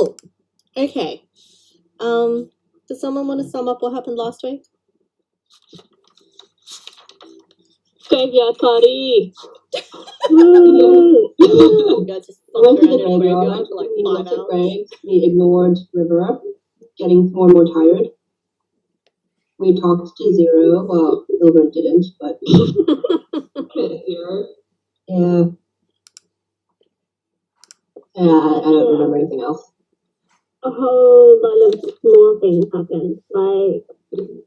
Cool. Okay. Does someone want to sum up what happened last week? Graveyard party. You guys just We went fucked to the around in a graveyard graveyard, for like we 5 looked at hours. graves, we ignored River, getting more and more tired. We talked to Zero, well, Silver didn't, but Zero. yeah. I don't remember anything else. A whole lot of small things happened. Like the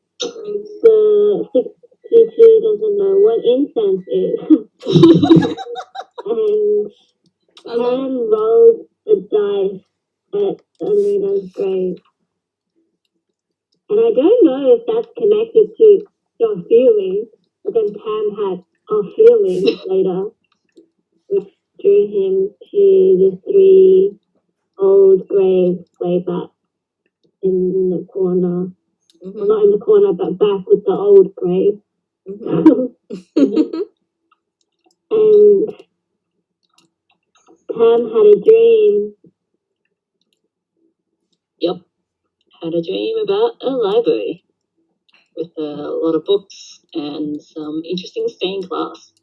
62 doesn't know what incense is. And Pam rolled the dice at Alina's grave. And I don't know if that's connected to your feelings, but then Pam had a feeling later, which drew him to the 3 old graves way back in the corner. Well, not in the corner, but back with the old grave. And Pam had a dream. Yep. Had a dream about a library with a lot of books and some interesting stained glass.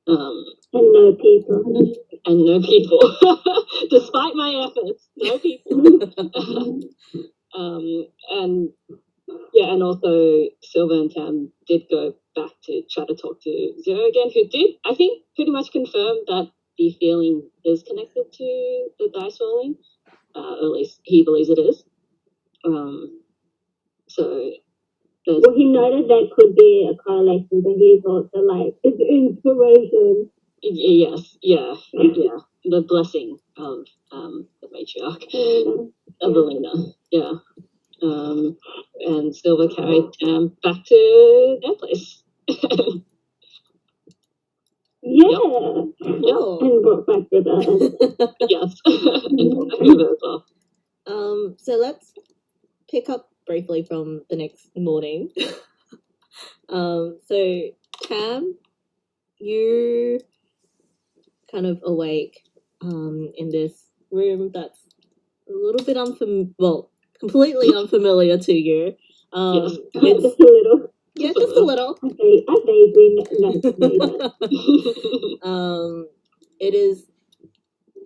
And no people. And no people. Despite my efforts, no people. And also Silver and Tam did go back to try to talk to Zero again, who did, I think, pretty much confirm that the feeling is connected to the dice rolling. Or at least he believes it is. So there's... Well, he noted that could be a correlation, but he's also like, it's inspiration. Yes, yeah. The blessing of the matriarch of Alina, yeah. And Silver carried back to their place. Yeah. Yep. And brought back with us. Yes. And brought back with her as well. So let's pick up briefly from the next morning. So Tam, you kind of awake in this room that's a little bit completely unfamiliar to you. Yes. It's just a little. yeah, just a little. I vaguely know. It is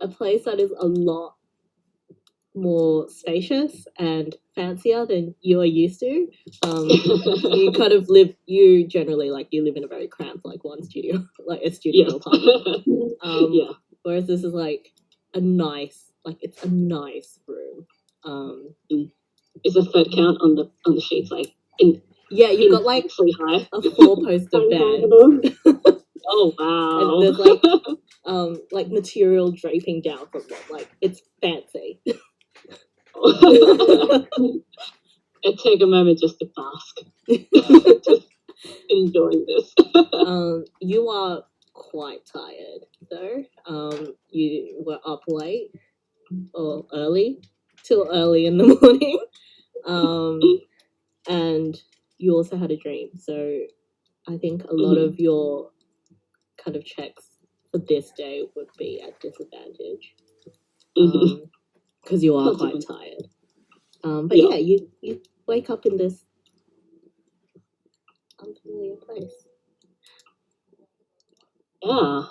a place that is a lot more spacious and fancier than you are used to. You kind of live. You generally you live in a very cramped one studio, like a studio apartment. Yeah. Whereas this is a nice, it's a nice room. Is a third count on the sheets you've got high. a 4-poster bed. Oh wow! And there's material draping down from them. It's fancy. I take a moment just to bask, just enjoying this. You are quite tired though. You were up late or till early in the morning. And you also had a dream, so I think a lot of your kind of checks for this day would be at disadvantage because you are quite tired. But yeah, you wake up in this unfamiliar place. Yeah.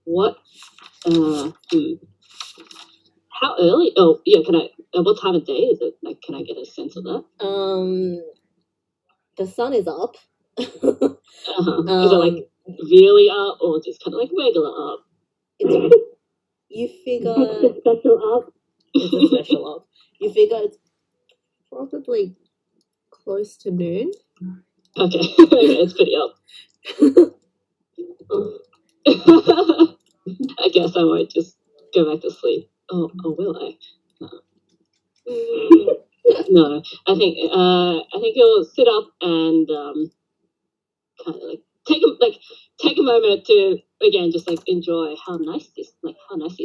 What? How early? Oh, yeah. Can I? What time of day is it? Can I get a sense of that? The sun is up. Is it really up, or just kind of regular up? You figure it's a special up. It's a special up. You figure it's probably close to noon. Okay, it's pretty up. I guess I might just go back to sleep. Oh, will I? No, I think you'll sit up and kind of take a moment to again just enjoy how nice these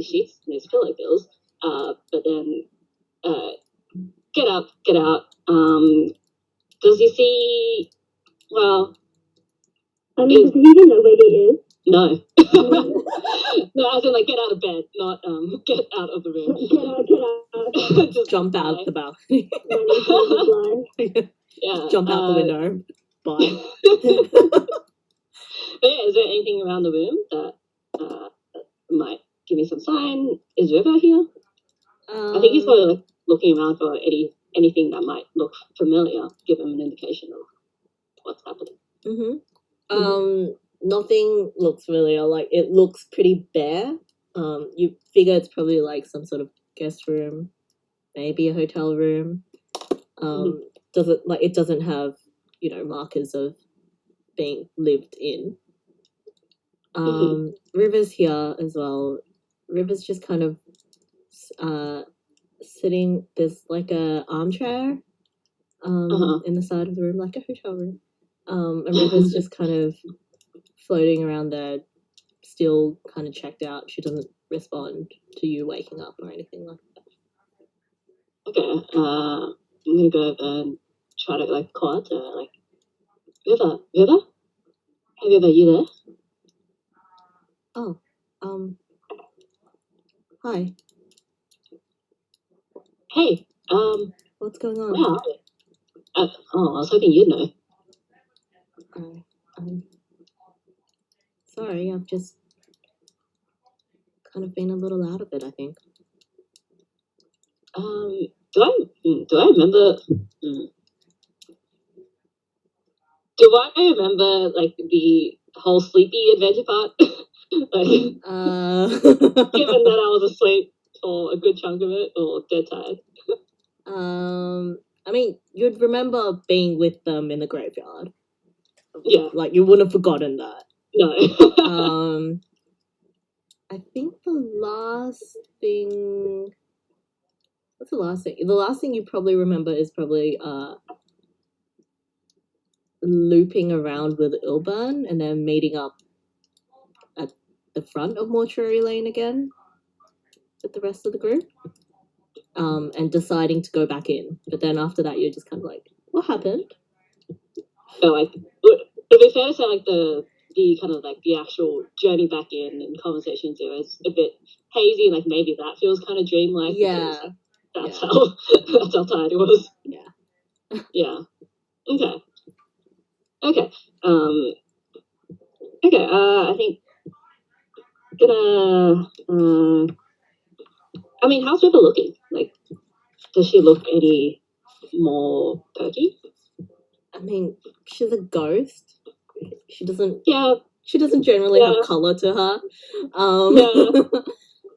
sheets and these pillow feels. But then get out. Does he see? Well, does he even know where he is? No. No, as in like get out of bed, not get out of the room. Get out. Just Jump out bye. the balcony. Running for the fly. Yeah. Jump out the window. Bye. But yeah, is there anything around the room that might give me some sign? Is River here? I think he's probably like looking around for anything that might look familiar, give him an indication of what's happening. Nothing looks familiar. Like, it looks pretty bare. You figure it's probably like some sort of guest room, maybe a hotel room. It doesn't have, markers of being lived in. River's here as well. River's just kind of sitting. There's like a armchair in the side of the room, like a hotel room. And River's just kind of floating around there, still kind of checked out. She doesn't respond to you waking up or anything like that. Okay, I'm gonna go over and try to like call out to her, like, River? Hey, River, you there? Oh, hi. Hey, What's going on? where are you? I was hoping you'd know. Sorry, I've just kind of been a little out of it, I think. Do I remember? Do I remember like the whole sleepy adventure part? Like, given that I was asleep for a good chunk of it, or dead tired. I mean, you'd remember being with them in the graveyard. Yeah. Like, you wouldn't have forgotten that. No. I think the last thing... What's the last thing? The last thing you probably remember is probably looping around with Ilburn and then meeting up at the front of Mortuary Lane again with the rest of the group. And deciding to go back in. But then after that, you're just kind of like, what happened? So like, it'd be fair to say like the kind of like the actual journey back in and conversations there is a bit hazy, and like maybe that feels kind of dreamlike. Yeah. Because, that's how tired it was. Yeah. Yeah. Okay. Okay. Okay. I think gonna. I mean, how's River looking? Like, does she look any more perky? I mean, she's a ghost. She doesn't. Yeah. She doesn't generally have color to her. Yeah.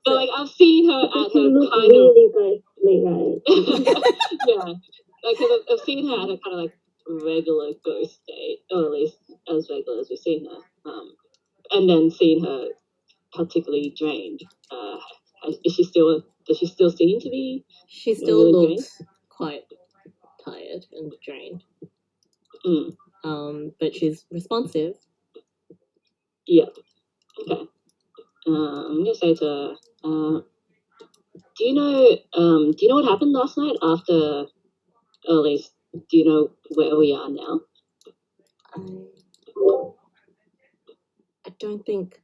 But like I've seen her at her kind really ghostly, right? yeah, like I've seen her at her kind of like regular ghost state, or at least as regular as we've seen her. And then seen her particularly drained. Is she still? Does she still seem to be? She still really looks quite tired and drained. Mm. But she's responsive. Yeah. Okay. I'm gonna say to her, do you know what happened last night after, or at least, do you know where we are now? I don't think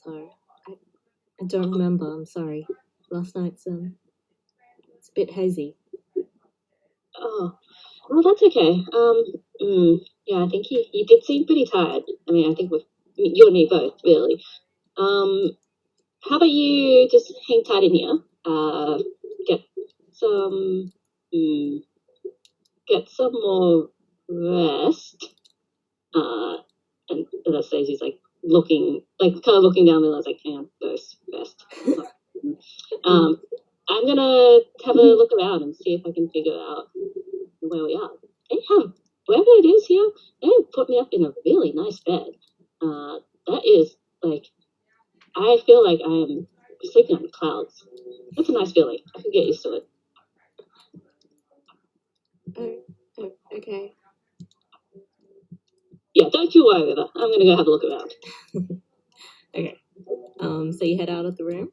so. I don't remember. I'm sorry. Last night's it's a bit hazy. Oh, well, that's okay. Yeah, I think you did seem pretty tired. I mean, I think with you and me both, really. How about you just hang tight in here? Get some, get some more rest. And as I say, she's like looking, like kind of looking down the like, hang on, ghost, rest. I'm gonna have a look around and see if I can figure out where we are. They have, wherever it is here, they have put me up in a really nice bed. That is like, I feel like I am sleeping on clouds. That's a nice feeling. I can get used to it. Oh, okay. Yeah, don't you worry about it. I'm gonna go have a look around. Okay. So you head out of the room?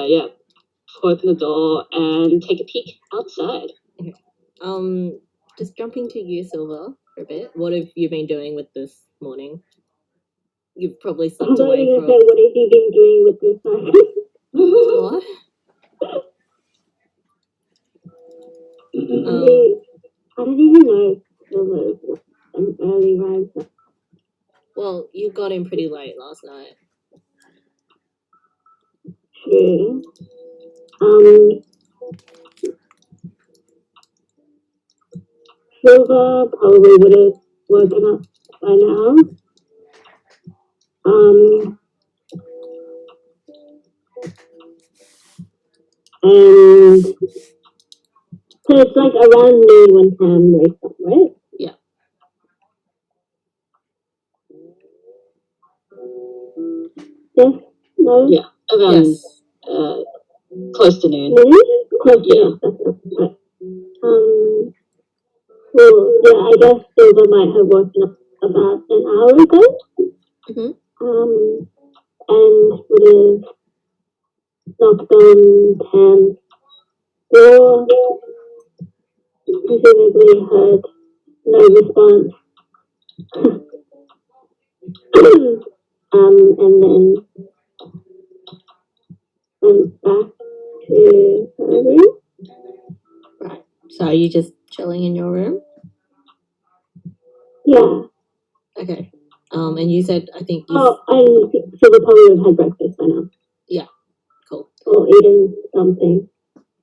Yeah. Open the door and take a peek outside. Okay. Just jumping to you, Silver. for a bit. What have you been doing with this morning? You've probably I slept thought away you were for gonna say, what have you been doing with this night? what? I don't even know if it was an early rise. Well, you got in pretty late last night. True. Silver probably would have woken up by now. And so it's like around noon when Tam wakes up, right? Yeah. Yes? No? Yeah, around Yes. close to noon. Noon? Close to Yeah. noon, that's right. Well, yeah, I guess Silver might have woken up about an hour ago. Mm-hmm. And would have knocked on Tam's door, presumably heard no response. And then went back to her room. Right. So are you just chilling in your room? Yeah. Okay. And you said I think you. Oh, and Silver probably would have had breakfast by now. Yeah. Cool. Or eaten something.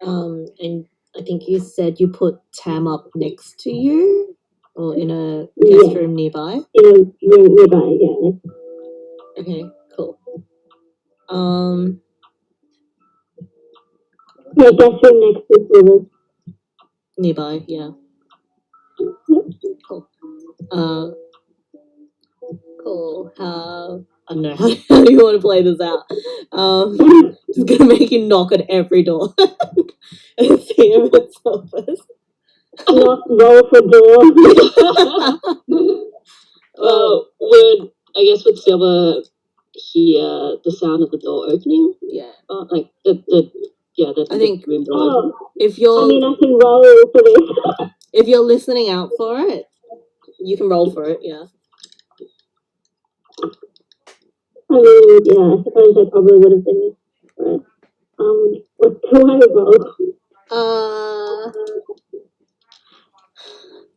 And I think you said you put Tam up next to you, or in a guest room nearby. In a room nearby, yeah. Okay. Cool. Yeah, guest room next to Silver's. Nearby. Yeah. Cool. Cool. I don't know how you want to play this out. Just gonna make you knock at every door and see if it's opens. Knock, roll for door. Well, would Silver hear the sound of the door opening? Yeah. Like the I think room door opening. if you're I mean, I can roll for this. if you're listening out for it, you can roll for it. Yeah. I mean, yeah, I suppose I probably would have been for it. What do I roll?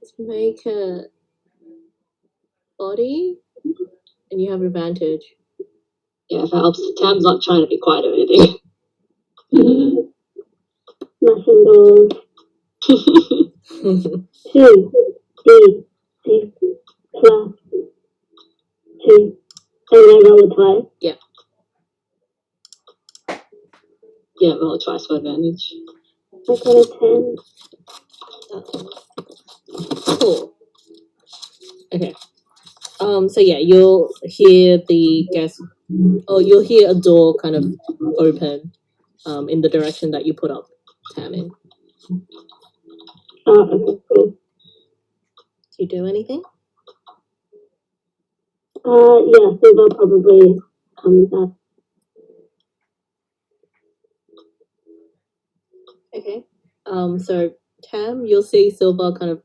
Let's make a body, and you have advantage. Yeah, if it helps. Tam's not trying to be quiet or anything. Smashing doors. 2, D, 6, plus 2. And then I roll a twice. Yeah, roll twice for advantage. I got a 10. Cool. Okay. So yeah, you'll hear the guest, or you'll hear a door kind of open, in the direction that you put up Tam in. Oh, okay, cool. Do you do anything? Yeah, Silver probably comes up. Okay. So Tam, you'll see Silver kind of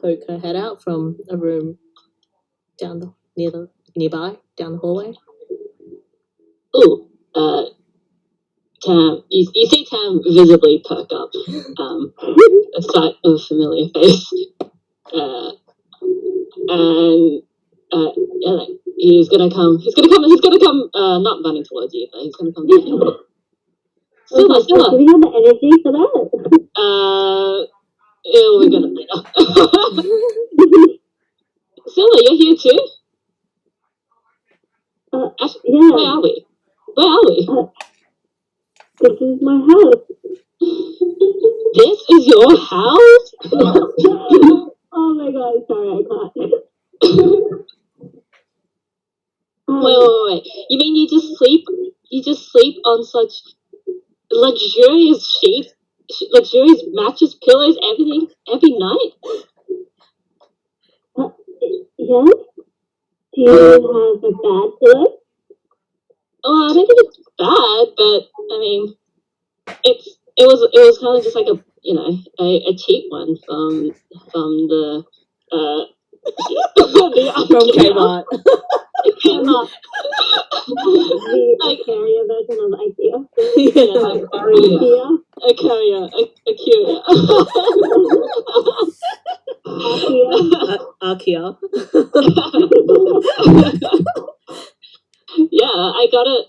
poke her head out from a room nearby down the hallway. Ooh, Tam, you see Tam visibly perk up, a sight of a familiar face, and yeah, like, he's gonna come, not running towards you, but he's gonna come down a bit. Silver. Do we have the energy for that? We're gonna Silver, you're here too? Yeah. Where are we? This is my house. This is your house? Oh my god, sorry, I can't. Wait. You mean you just sleep on such luxurious sheets, luxurious mattress, pillows, everything, every night? Yes? Do you have a bad pillow? Oh, I don't think it's bad, but I mean, it was kind of just like a cheap one from the From Kmart. Kmart. The Like, Acaria version of IKEA. Yeah. IKEA. Acaria. IKEA. Ikea. Yeah, I got it.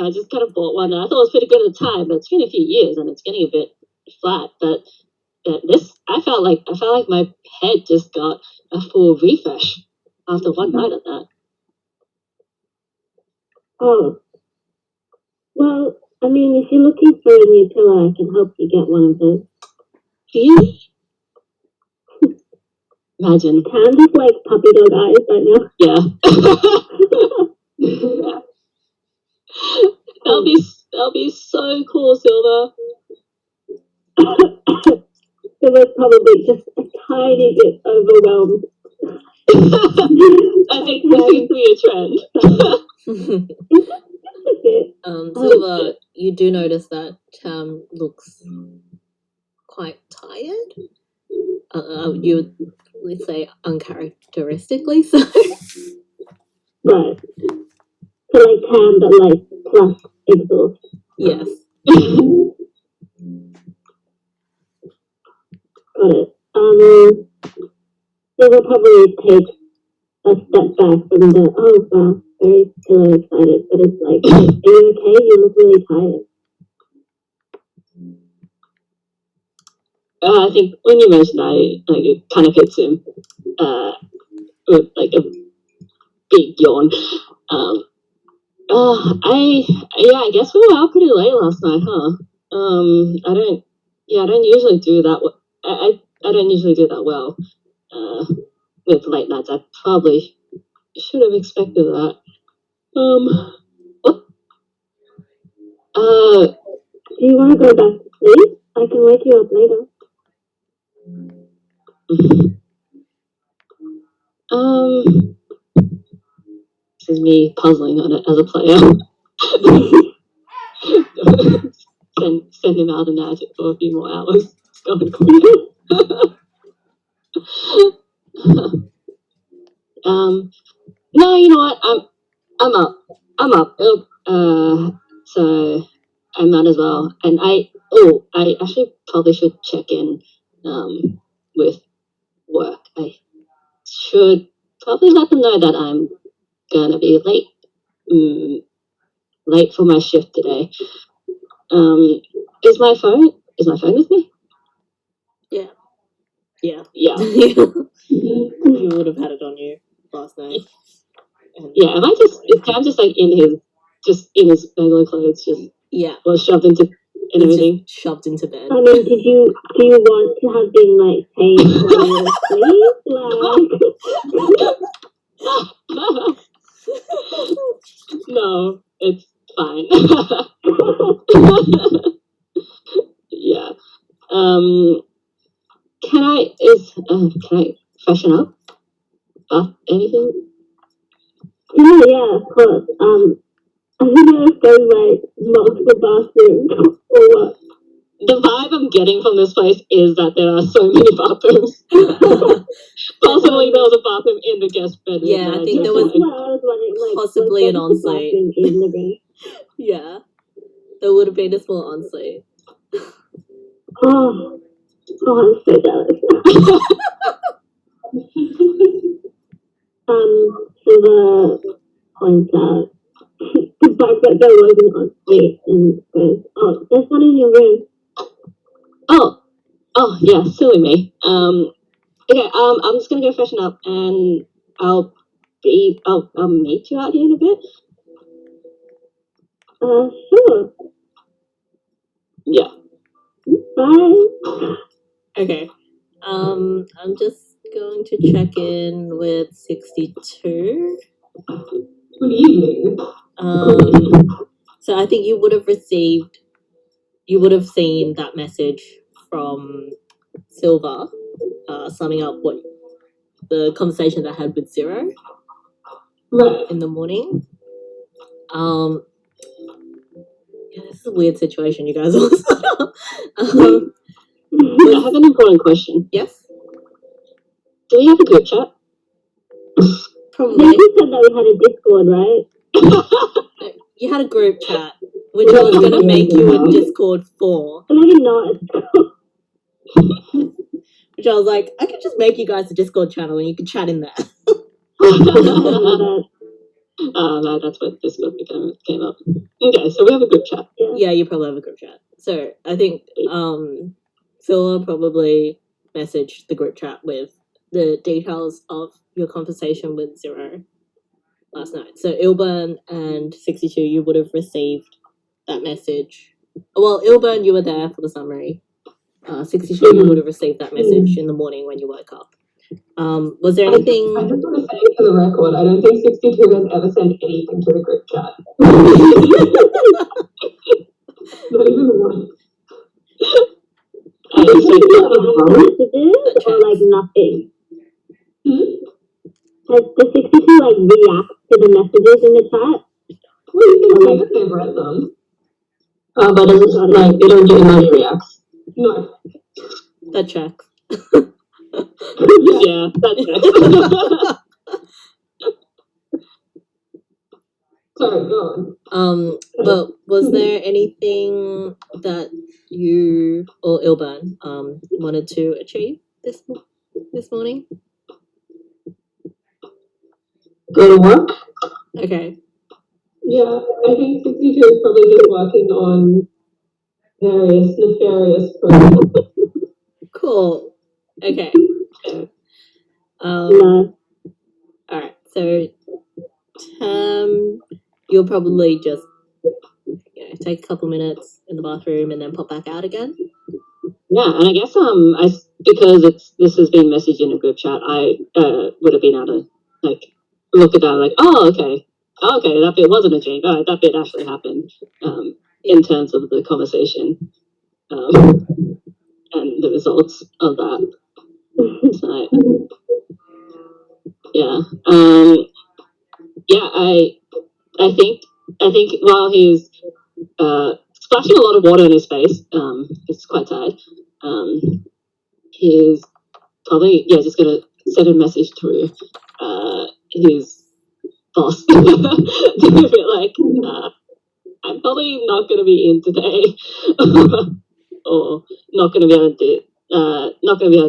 I just kind of bought one. And I thought it was pretty good at the time, but it's been a few years and it's getting a bit flat. But this, I felt like my head just got a full refresh after one night of that. Oh. Well, I mean, if you're looking for a new pillow, I can help you get one of those. Really? Imagine. Can just like puppy dog eyes right now. Yeah. That'll be so cool, Silver. It was probably just a tiny bit overwhelmed. I think this seems to be a trend. Just a bit. Silver, you do notice that Tam looks quite tired. You would say uncharacteristically so. Right. So like Tam, but like plus exhaust. Yes. Got it. So we'll probably take a step back from the, oh wow, very pillow excited, but it's like, are you okay? You look really tired. I think when you mentioned it kind of hits him with like a big yawn. I guess we were out pretty late last night, huh? I don't usually do that. I don't usually do that well with late nights. I probably should have expected that. What? Do you want to go back to sleep? I can wake you up later. This is me puzzling on it as a player. Send him out and at it for a few more hours. It's going quick. No, you know what? I'm up. So I might as well. And I actually probably should check in with work. I should probably let them know that I'm gonna be late for my shift today. Is my phone with me? Yeah. Yeah. You would have had it on you last night. And Yeah, is Cam just like in his regular clothes, yeah, was shoved into and he's everything? just shoved into bed. I mean, do you want to have been like changed while you were asleep? No, it's fine. Yeah. Can I freshen up? Anything? Yeah, of course. I don't know if there's like multiple bathrooms or what. The vibe I'm getting from this place is that there are so many bathrooms. Possibly there was a bathroom in the guest bedroom. Yeah, I think there was That's what I was wondering, like, possibly an was there a ensuite. bathroom in the room? Yeah, there would have been a small ensuite. Oh, I'm so jealous. Silver points out the fact that there was an ensuite and goes, oh, there's one in your room. Oh yeah, silly me. Okay, I'm just gonna go freshen up and I'll meet you out here in a bit. Sure. Yeah. Bye. Okay. I'm just going to check in with 62. Good evening. So I think you would have seen that message from Silver, summing up what the conversation I had with Zero in the morning. Yeah, this is a weird situation, you guys. Also, I have an important question. yes. Do we have a group chat? Probably. you said that we had a Discord, right? You had a group chat, which I was going to make you a Discord for. Maybe not. Which I was like, I could just make you guys a Discord channel and you can chat in there. No, that's what Discord came up. Okay, so we have a group chat. Yeah, you probably have a group chat. So I think Phil probably messaged the group chat with the details of your conversation with Zero last night. So Ilburn and 62, you would have received that message. Well, Ilburn, you were there for the summary. 62, you would have received that message in the morning when you woke up. Was there anything? I just want to say for the record, I don't think 62 has ever sent anything to the group chat. Not even once. Messages or like nothing? Has the 62 like react to the messages in the chat? Well, you can say that they've read them. But it's like they don't do emoji reacts. No. That checks. Yeah, that's it. Sorry, go on. But was there anything that you or Ilban wanted to achieve this morning? Go to work? Okay. Yeah, I think 62 is probably just working on various nefarious projects. Cool. Okay. No. Alright, so you'll probably just take a couple minutes in the bathroom and then pop back out again. Yeah, and I guess because this has been messaged in a group chat, I would have been able to like look at that like, okay, that bit wasn't a dream. That bit actually happened. In terms of the conversation, and the results of that. So, yeah, I think while he's splashing a lot of water in his face, he's quite tired. He's probably just gonna send a message through his boss to be like, I'm probably not gonna be in today, or not gonna be able to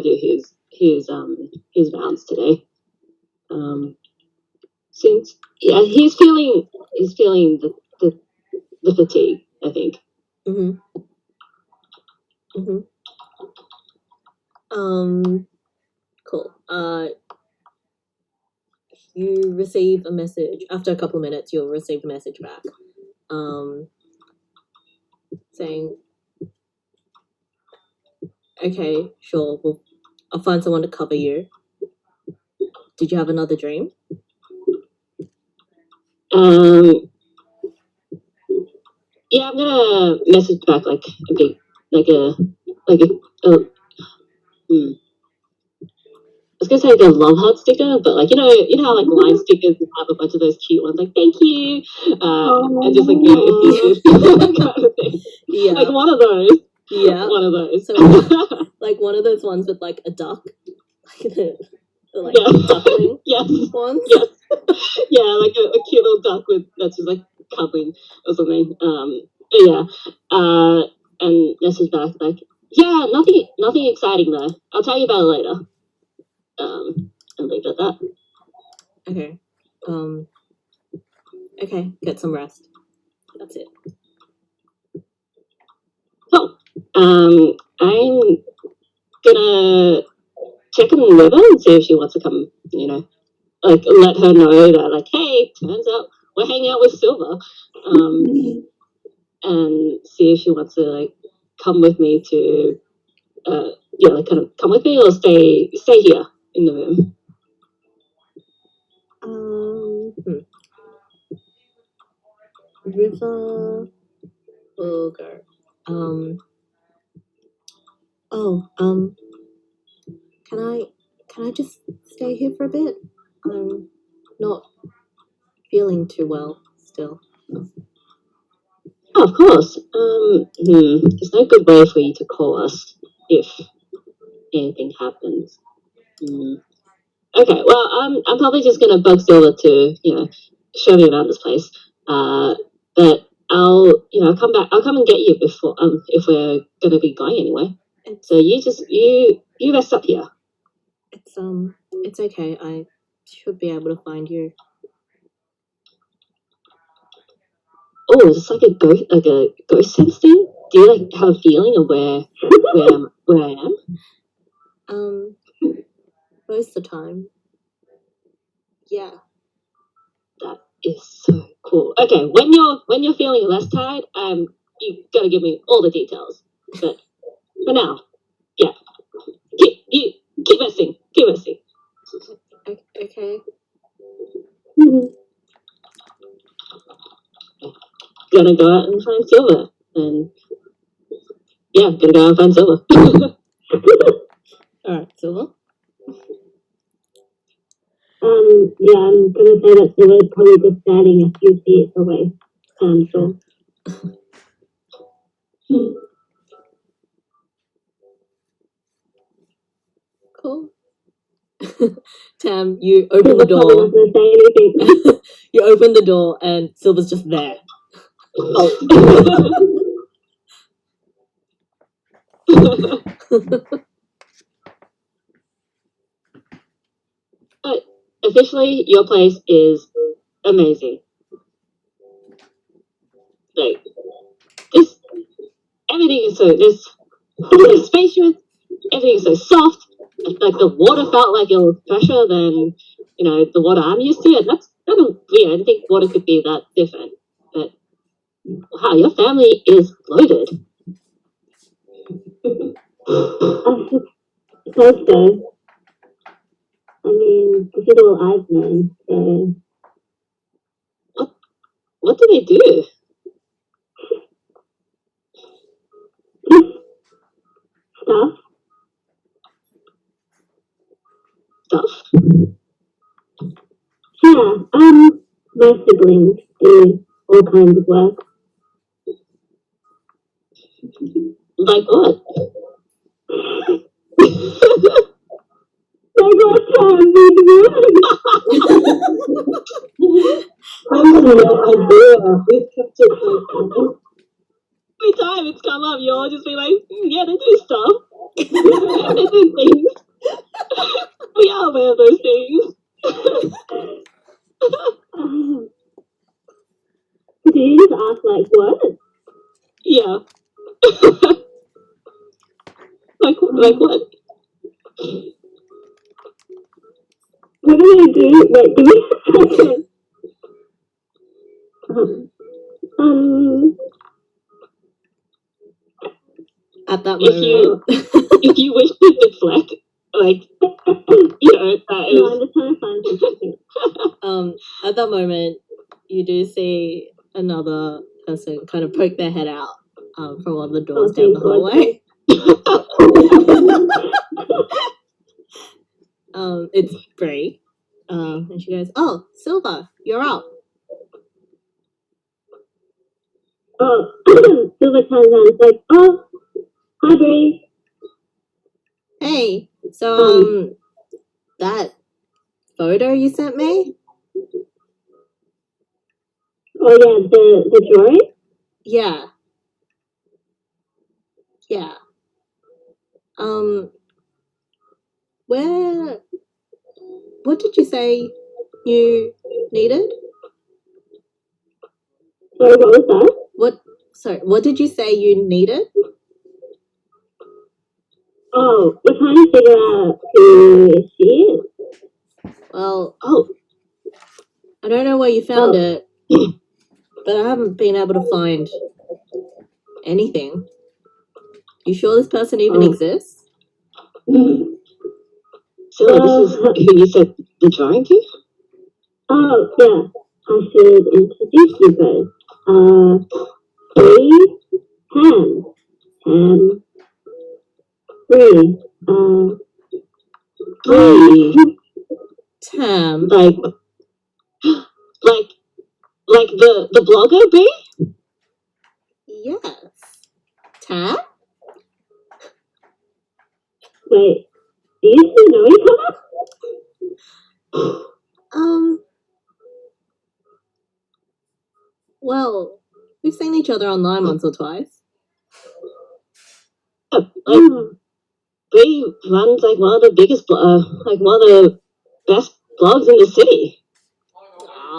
do his rounds today. Since he's feeling the fatigue, I think. Cool. You receive a message after a couple of minutes. You'll receive a message back, saying, "Okay, sure. I'll find someone to cover you. Did you have another dream?" Yeah, I'm gonna message back like a big, I was gonna say like a love heart sticker, but like you know how like line stickers have a bunch of those cute ones like thank you, and just like effusive kind of thing. Yeah, like one of those. Yeah, one of those. So like one of those ones with like a duck, like the duckling ones. Yes. Yeah, like a cute little duck that's just like cuddling or something. And message back like, yeah, nothing exciting though. I'll tell you about it later. And leave it at that. Okay. Okay, get some rest. That's it. So, I'm gonna check on the river and see if she wants to come, like let her know that like, hey, turns out we're hanging out with Silver. And see if she wants to like come with me to like kind of come with me or stay here in the room. River will go. Can I just stay here for a bit? I'm not feeling too well still. Oh, of course. There's no good way for you to call us if anything happens. Okay, well, I'm probably just gonna bug Silver to, show me around this place. But I'll, come back. I'll come and get you before, if we're gonna be going anyway. So you rest up here. It's okay. I should be able to find you. Oh, is this like a ghost sense thing? Do you like have a feeling of where I am? Most of the time. Yeah. That is so cool. Okay, when you're feeling less tired, you gotta give me all the details. But for now, yeah, keep resting. Keep resting. Okay. Gonna go out and find Silver, and yeah, gonna go out and find Silver. All right, Silver. Yeah, I'm gonna say that they were probably just standing a few feet away. So. Cool. Tam, you open Silver's the probably door. not gonna say anything. You open the door, and Silver's just there. But officially, your place is amazing. Like this, everything is spacious. Everything is so soft. Like the water felt like it was fresher than the water I'm used to, and that's kind of weird. I didn't think water could be that different. But wow, your family is loaded. I suppose so. I mean, this is all I've known, so. What do they do? Stuff. Yeah, my siblings do all kinds of work. Like what? Like what time did you? I have no idea. We've kept it like Every time it's come up, you'll just be like, yeah, they do stuff. They do things. We are aware of those things. Did you just ask like what? Yeah. like what? What do they do? Wait, give me a second. At that If moment, you wish to deflect, that is. No, I'm just trying to find something. at that moment, you do see another person kind of poke their head out from one of the doors down the hallway. It's Brie. And she goes, "Oh, Silver, you're up." Oh, Silver turns around and is like, oh, hi Bree. Hey, so that photo you sent me? Oh yeah, the drawing? Yeah. What did you say you needed? Sorry, what was that? What did you say you needed? Oh, we're trying to figure out who she is. Well, I don't know where you found it, but I haven't been able to find anything. You sure this person even exists? So this is who you said the drawing to? Oh, yeah. I should introduce you both. Bree, Bree. Bree. Tam. Like the blogger Bree? Yes. Tam? Wait, do you two know each other? Well, we've seen each other online once or twice. Yeah, like Bree runs like one of the biggest, like one of the best blogs in the city.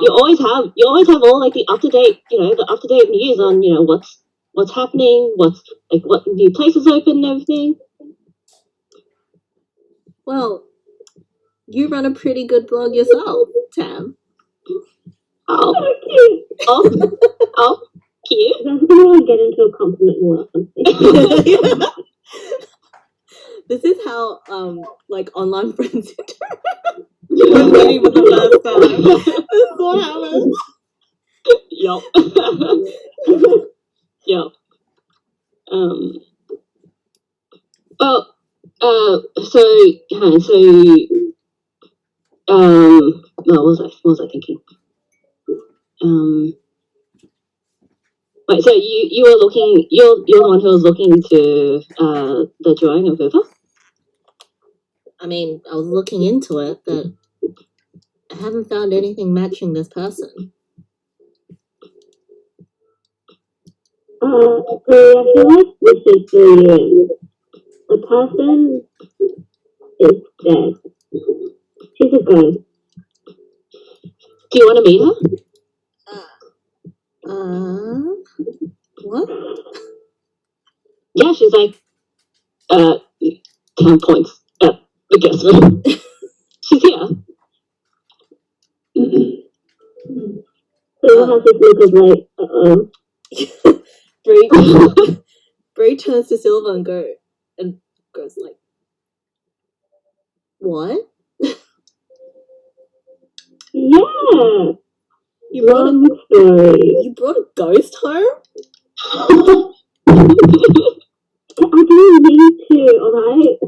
You always have all like the up to date news on what's happening, what new places open and everything. Well, you run a pretty good blog yourself, Tam. Oh, Cute. oh, cute. That's gonna get into a compliment war or something. This is how like online friends interact. We're meeting for the first time. This is what happens. Yup. Yup. What was I thinking? Wait, so you were looking, you're the one who was looking into the drawing of River? I mean, I was looking into it, but I haven't found anything matching this person. I feel like this is the person is dead. She's a ghost. Do you want to meet her? What? Yeah, she's like 10 points at the guest room. She's here. So has this look of like, Bray turns to Silva and goes like, what? yeah. You brought Long story. You brought a ghost home? I didn't mean to, alright?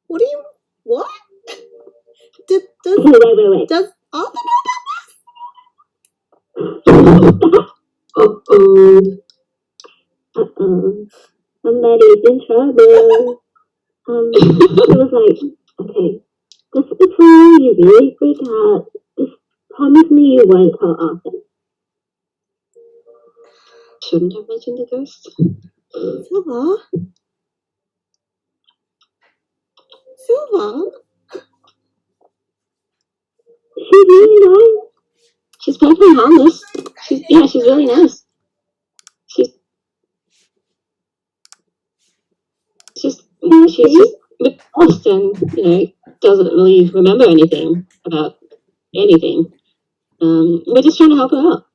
What do you? What? Does Wait. Does Arthur know Somebody's in trouble. He was like, okay, just before you really freak out, just promise me you won't tell Arthur. Shouldn't have mentioned the ghost. Silva? She's really nice. She's perfectly harmless. She's really nice. She's just lost and doesn't really remember anything about anything. We're just trying to help her out.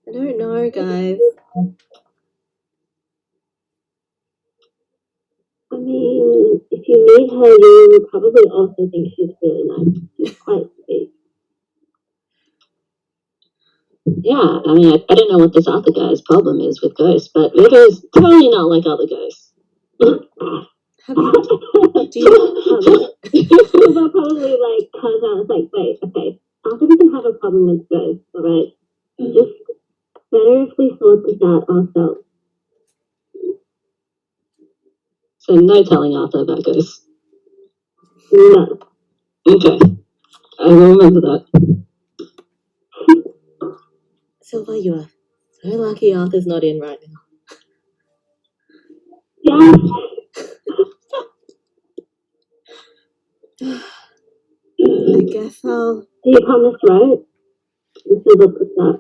I don't know, guys. I mean, if you meet her, you will probably also think she's really nice. She's quite sweet. Yeah, I mean, I don't know what this other guy's problem is with ghosts, but River's totally not like other ghosts. Have you? They'll probably like comes out and like, wait, okay, Arthur doesn't have a problem with ghosts, alright? Just better if we sort this out ourselves. So no telling Arthur about ghosts. No. Okay, I will remember that. Silva, you are so lucky Arthur's not in right now. Yeah. I guess I'll. You promised, right? This is up with that.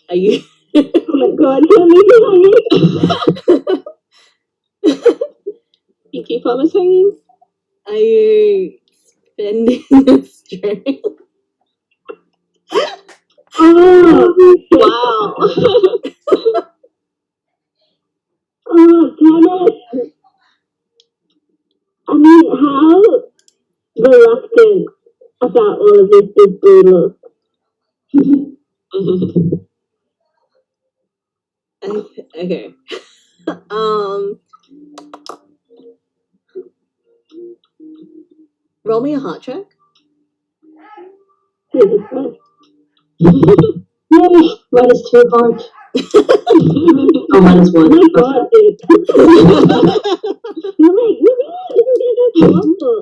Are you? Oh my god, you're hanging. Pinky promise hanging? Are you spending a string? Oh, wow. Oh, damn it. I mean, how reluctant about all of this is brutal. Okay. Roll me a heart check. Jesus Christ. Yay! -2 heart. Oh, -1. My God, dude. You're like, you're awful.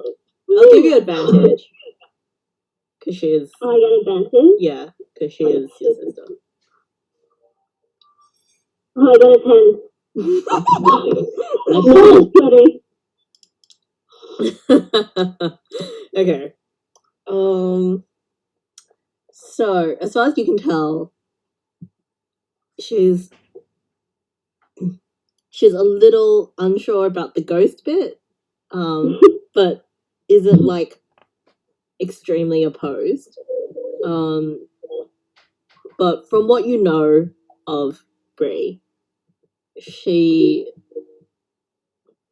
I'll give you advantage. Because she is, Oh, I got advantage? yeah, because she is your sister. Oh, I got a 10. No, sorry. Okay. So, as far as you can tell, she's a little unsure about the ghost bit, but isn't like extremely opposed. But from what you know of Bree, she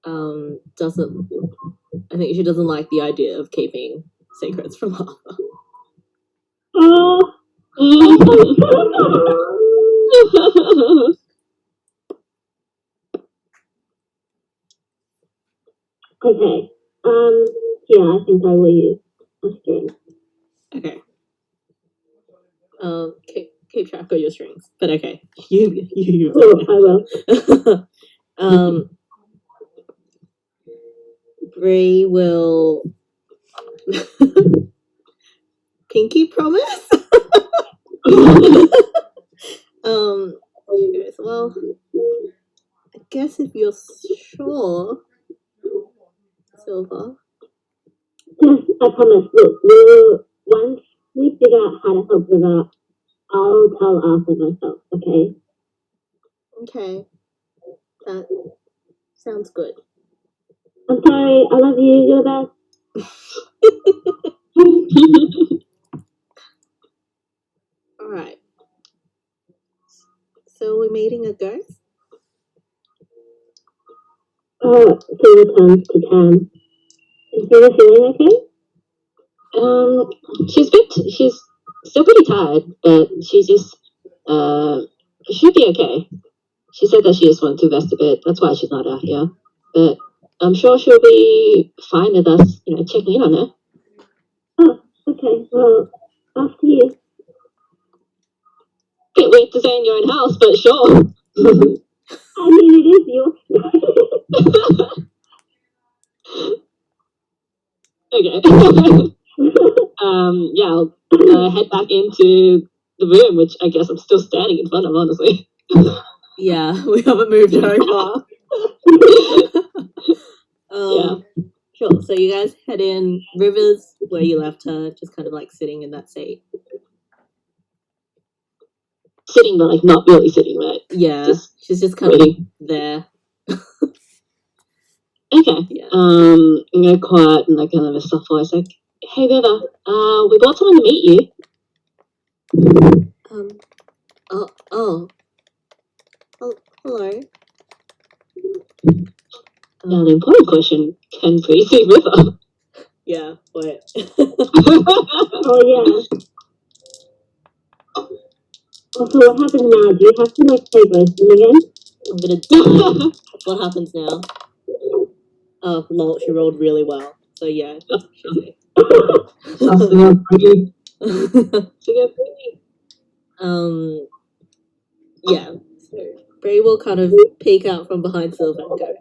doesn't. I think she doesn't like the idea of keeping secrets from Arthur. Oh. Okay. Yeah, I think I will use a string. Okay. Keep track of your strings, but okay, you use Cool, it. I will. Bree will pinky promise. She goes, well, I guess if you're sure, Silver. Yes, I promise. Look, once we figure out how to help River, I'll tell Arthur myself, okay? Okay, that sounds good. I'm sorry, I love you, you're the All right. So we're meeting a ghost. Silver turns to Tam. Is River feeling okay? She's still pretty tired, but she just should be okay. She said that she just wanted to rest a bit. That's why she's not out here. But I'm sure she'll be fine with us, checking in on her. Oh, okay, well, after you. Can't wait to stay in your own house, but sure. I mean, it is yours. Okay. Yeah, I'll head back into the room, which I guess I'm still standing in front of, honestly. Yeah, we haven't moved very far. Yeah. Sure. So you guys head in. River's where you left her, just kind of like sitting in that seat. Sitting, but like not really sitting, right? Yeah, she's just kind waiting. of there. Okay. Yeah. I'm gonna quiet and like kind of a soft voice, like, "Hey, River, we brought someone to meet you." Oh, hello. Now the important question: can Bree see River? Yeah. Wait. Oh, yeah. Also, what happens now? Do you have to, like, play ghosting again? I'm gonna die. What happens now? Oh, lol, she rolled really well. So yeah, she's safe. Yeah. So Bray will kind of peek out from behind Silver and go,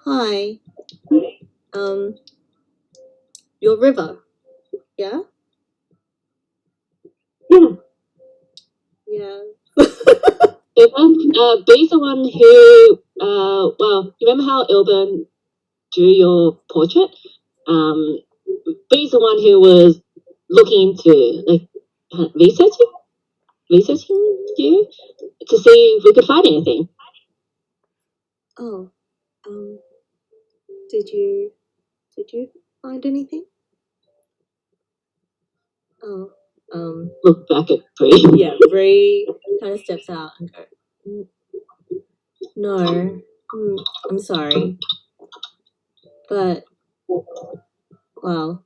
"Hi. You're River, yeah? Yeah. Yeah." Bree's the one who, well, you remember how Ilburn drew your portrait? Bree's the one who was looking into, like, researching you to see if we could find anything. Oh, did you find anything? Oh, Look back at Bree. yeah, Bree kind of steps out and go, no, I'm sorry, but, well,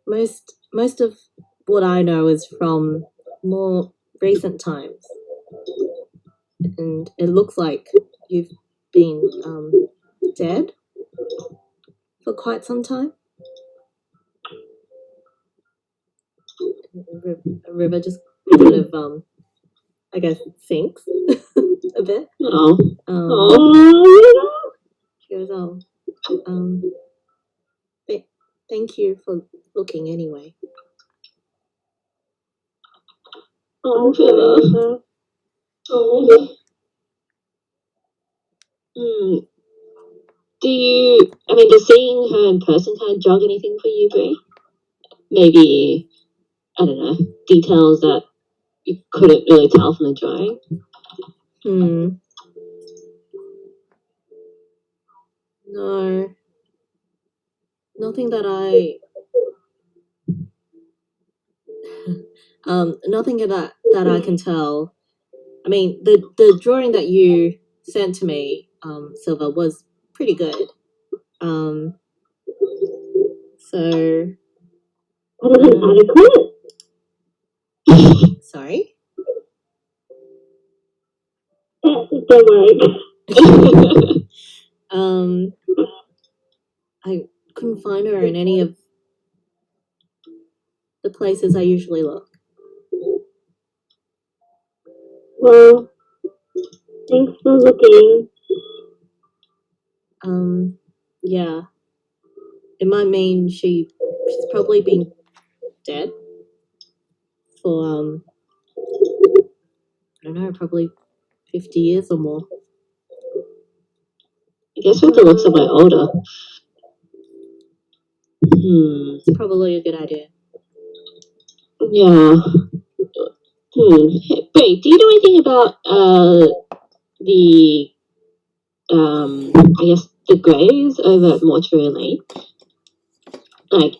most of what I know is from more recent times, and it looks like you've been, dead for quite some time. River just kind of I guess sinks a bit. Oh. Oh, She goes, "Oh, thank you for looking anyway." Oh, sorry, River. River. Oh, Does seeing her in person kind of jog anything for you, Brie? Maybe, I don't know, details that you couldn't really tell from the drawing? No, nothing that I nothing that I can tell. I mean, the drawing that you sent to me, Silva, was pretty good. So That isn't adequate. sorry. Don't worry. I couldn't find her in any of the places I usually look. Well, thanks for looking. Yeah, it might mean she's probably been dead for I don't know, probably 50 years or more. I guess with the looks of my older. It's probably a good idea. Yeah. Wait, do you know anything about the I guess the graves over at Mortuary Lane? Like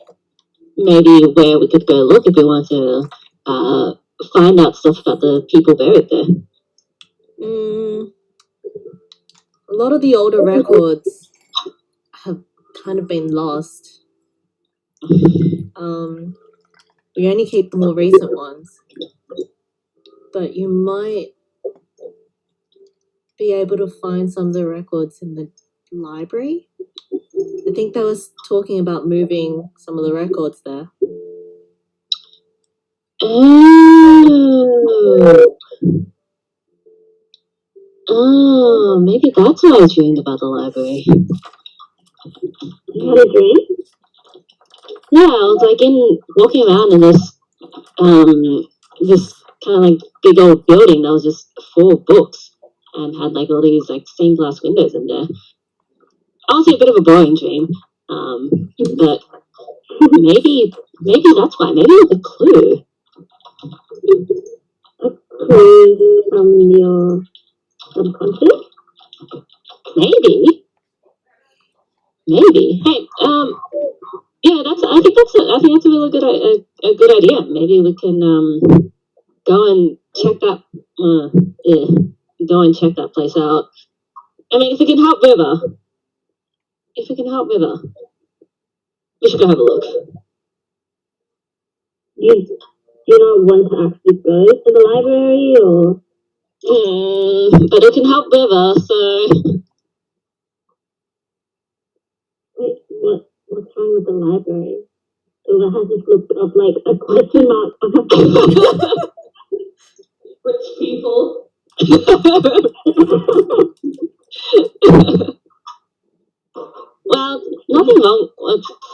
maybe where we could go look if we want to find out stuff about the people buried there. A lot of the older records have kind of been lost. We only keep the more recent ones. But you might be able to find some of the records in the library. I think they was talking about moving some of the records there. Oh, maybe that's why I dreamed about the library. You had a dream? Yeah, I was like walking around in this kind of like big old building that was just full of books and had like all these like stained glass windows in there. Honestly, a bit of a boring dream, but maybe that's why. Maybe it's a clue. A clue from your subconscious? Maybe. Hey, yeah, I think that's a really good a good idea. Maybe we can go and check that place out. I mean, if we can help River, we should go have a look. You do not want to actually go to the library, or? But it can help River, so. Wait, what's wrong with the library? So that has just looked up like a question mark on a rich people. Well,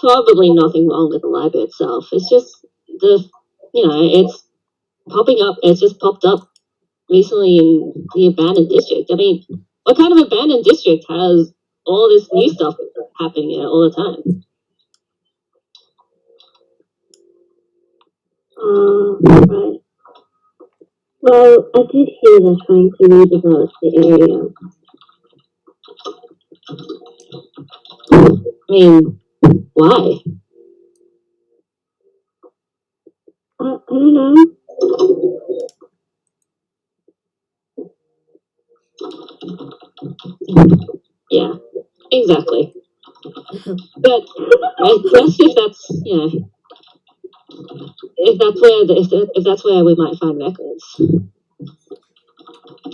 probably nothing wrong with the library itself. It's just it's popping up. It's just popped up recently in the abandoned district. I mean, what kind of abandoned district has all this new stuff happening in it all the time? right. Well, I did hear they're trying to redevelop the area. I mean, why? I don't know. Yeah, exactly. But I guess if that's where we might find records,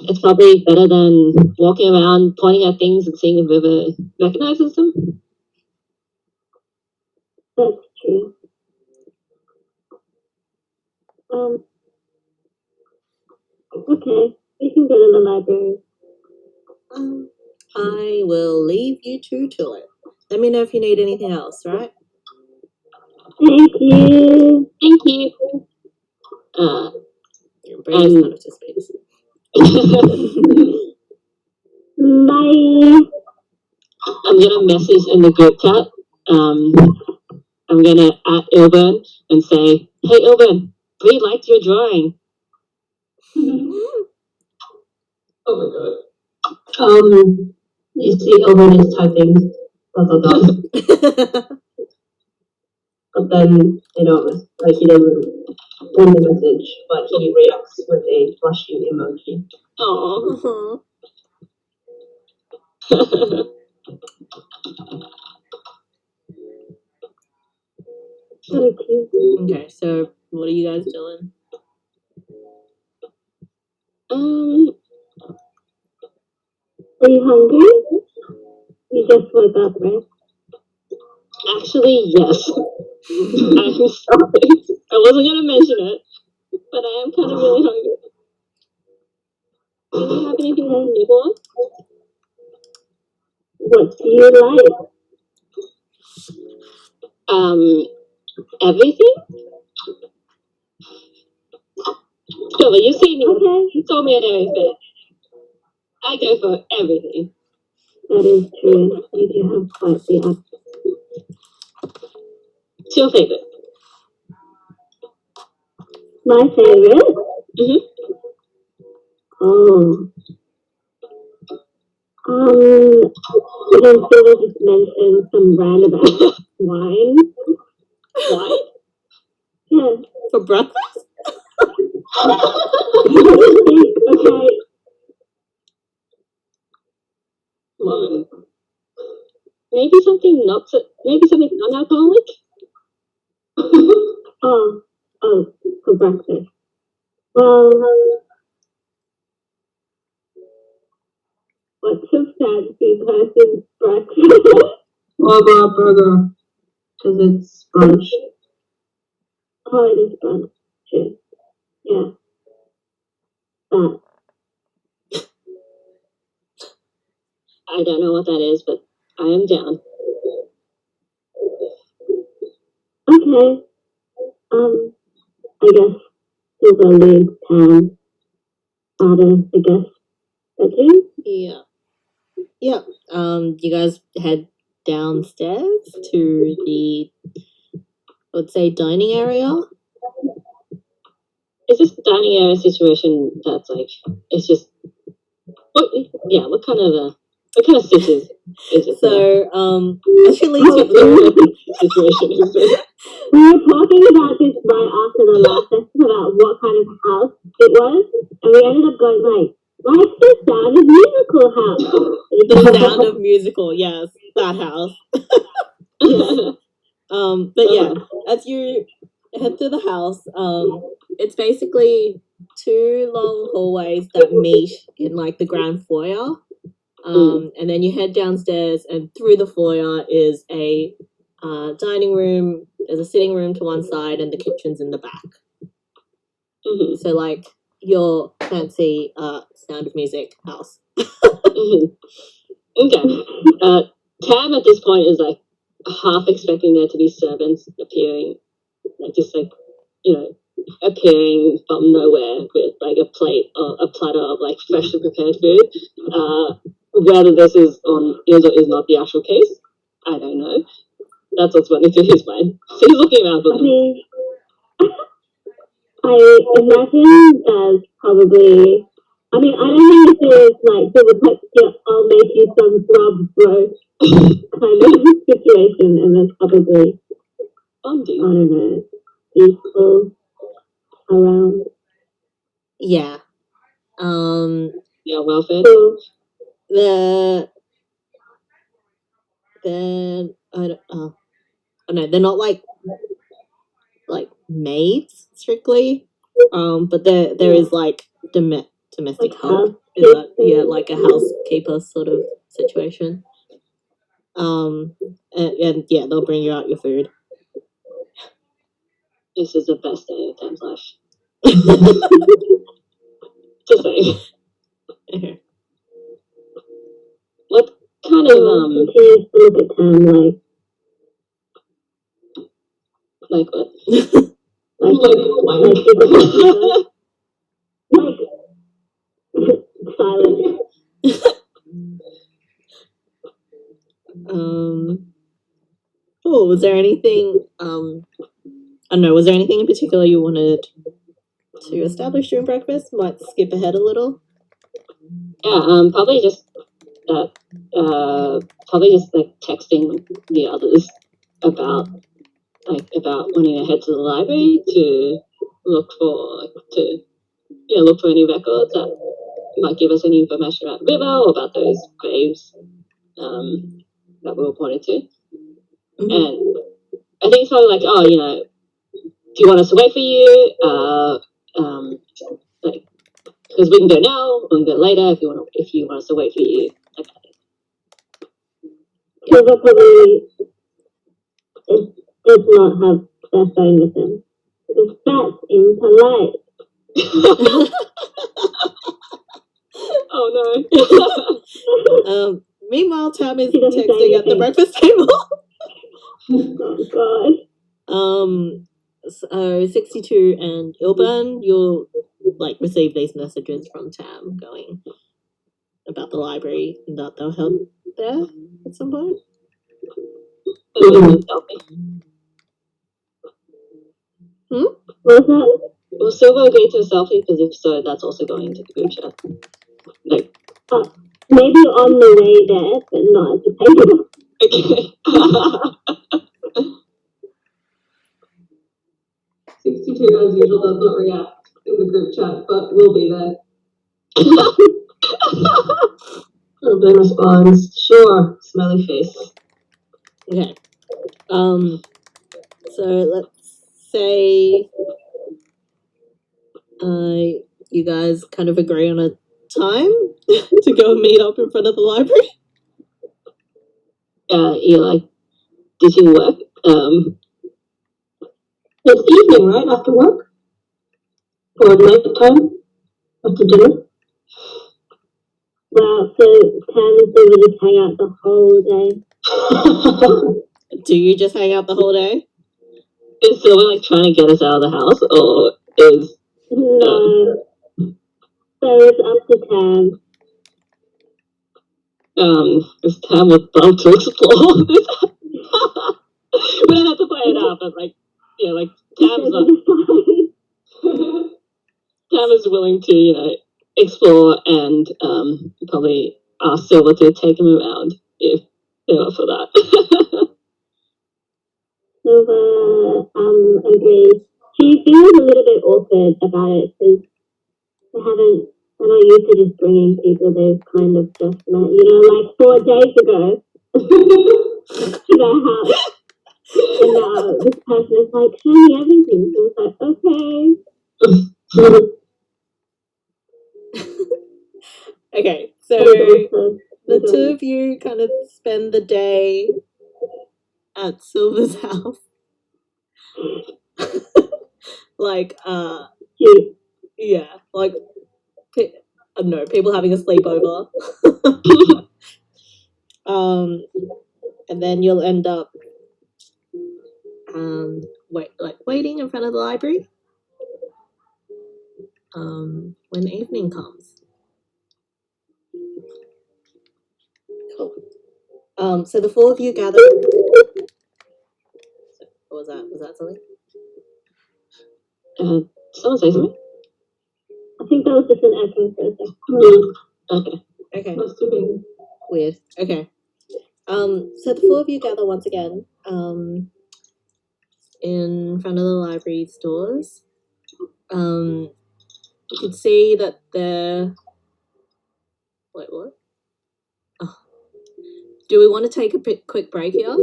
it's probably better than walking around pointing at things and seeing if River recognizes them. That's true. Okay, we can go to the library. I will leave you two to it. Let me know if you need anything else, right? Thank you. Thank you. Your brain is kind of just space. Bye. I'm gonna message in the group chat. I'm gonna at Ilburn and say, "Hey Ilburn, we liked your drawing." Oh my god. You see Owen is typing blah blah blah. But then they don't like he doesn't send the message, but he reacts with a blushing emoji. Oh. So cute. Okay, so what are you guys doing? Are you hungry? You just woke up, right? Actually, yes. I'm sorry. I wasn't gonna mention it, but I am kind of really hungry. Do you have anything to nibble on? What do you like? Everything? No, but you see me. Okay. You told me at everything. I go for everything. That is true. You do have quite the appetite. What's your favorite? My favorite? Mm-hmm. Oh. Then Phil just mentioned some roundabout wine. Why? Yeah. For breakfast? Okay. Maybe something non-alcoholic? Oh, for breakfast. Well, what's a fancy person's breakfast? Burger. Because it's brunch. Oh, it is brunch. True. Yeah. That. I don't know what that is, but I am down. Okay. I guess Silver leads Pam out of the guest bedroom. Yeah. Yeah. You guys head downstairs to the, I would say, dining area. Is this dining area situation that's like, it's just, what kind of stitches is it? So, as you leave What situation is this? We were talking about this right after the last session about what kind of house it was, and we ended up going like the Sound of Musical house. The Sound of Musical, yes, that house. But yeah, as you head through the house, it's basically two long hallways that meet in like the grand foyer. And then you head downstairs, and through the foyer is a dining room. There's a sitting room to one side, and the kitchen's in the back. Mm-hmm. So like your fancy Sound of Music house. Mm-hmm. Okay. Tam at this point is like half expecting there to be servants appearing, like just like, appearing from nowhere with like a platter of like freshly prepared food. Whether this is or is not the actual case, I don't know. That's what's running through his mind. So he's looking around for them. I imagine there's probably. I don't think this is like I'll make you some grub, bro, kind of situation, and there's probably I don't know people around. Yeah. Yeah, well fed. They're not like maids strictly, but there is like domestic help. Is that like a housekeeper sort of situation? And yeah, they'll bring you out your food. This is the best day of Tam's life. Just saying. Okay. What kind of continues to look at Tam like what? like silent. Oh, was there anything? I don't know. Was there anything in particular you wanted to establish during breakfast? Might skip ahead a little. Yeah, probably just that. Probably just like texting the others about wanting to head to the library to look for look for any records that might give us any information about the river or about those graves that we were pointed to. And I think it's probably like, oh, do you want us to wait for you? Like, because we can go now, we can go later if you want us to wait for you. That kind of thing. Silver probably does not have their phone with them because that's impolite. Oh no. Meanwhile, Tam is She doesn't say texting at the anything. breakfast table. Oh God. So 62 and Ilburn, you'll like receive these messages from Tam going about the library and that they'll help there at some point. What was that? Will Silver agree to a selfie? Because if so, that's also going into the group chat. Like, maybe on the way there, but not at the table. Okay. 62 as usual does not react in the group chat, but will be there. Then responds, sure, smiley face. Okay. So let's say you guys kind of agree on a time to go and meet up in front of the library. You're like, did you work? It's evening, right? After work? Or night time? After dinner? Wow, so Tam and Silver just hang out the whole day. Do you just hang out the whole day? Is Silver like trying to get us out of the house, or is No. So it's up to Tam. is Tam would love to explore this? We don't have to play it out, but like, yeah, like Tam's Tam is willing to, explore and probably ask Silver to take him around if they're up for that. Silver agrees. She feels a little bit awkward about it because they're not used to just bringing people they've kind of just met, like 4 days ago to their house. And now this person is like, show me everything. So it's like, okay. Okay, so the two of you kind of spend the day at Silver's house. Like, yeah, like, I don't know, people having a sleepover. And then you'll end up waiting in front of the library when evening comes. Cool. So the four of you gather. What was that? Was that something? Someone say something? I think that was just an echo for a second. Okay. Must have been. Weird. Okay. So the four of you gather once again in front of the library's doors. You can see that they're... Wait, what? Oh. Do we want to take a quick break here?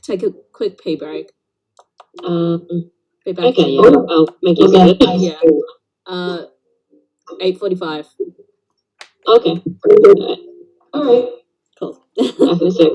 Take a quick pee break. Be back. Okay, yeah. I'll make you say it. Yeah. 8:45. Okay. All right. Cool. Back in a sec.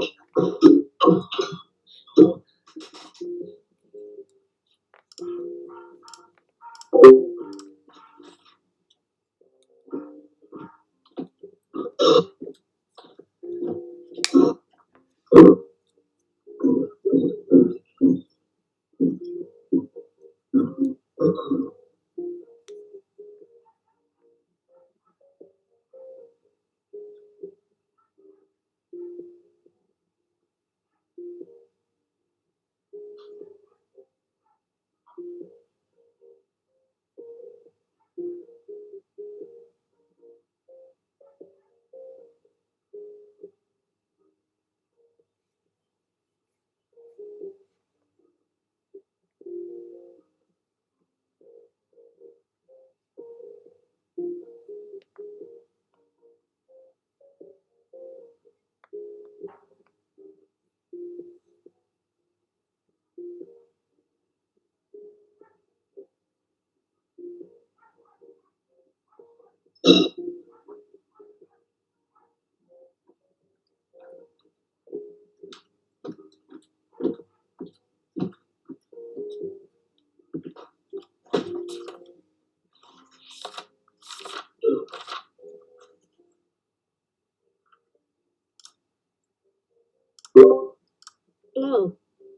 Hello.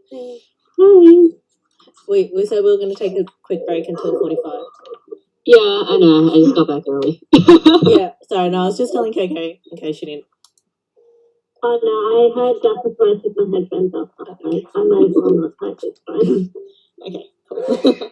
Hey. Hi. We said we were going to take a quick break until 45. Yeah, I know. I just got back early. Yeah, sorry, no, I was just telling KK in case you didn't. Oh no, I heard just before I took my headphones off. Like, I might as well not type, it's fine. Okay, cool.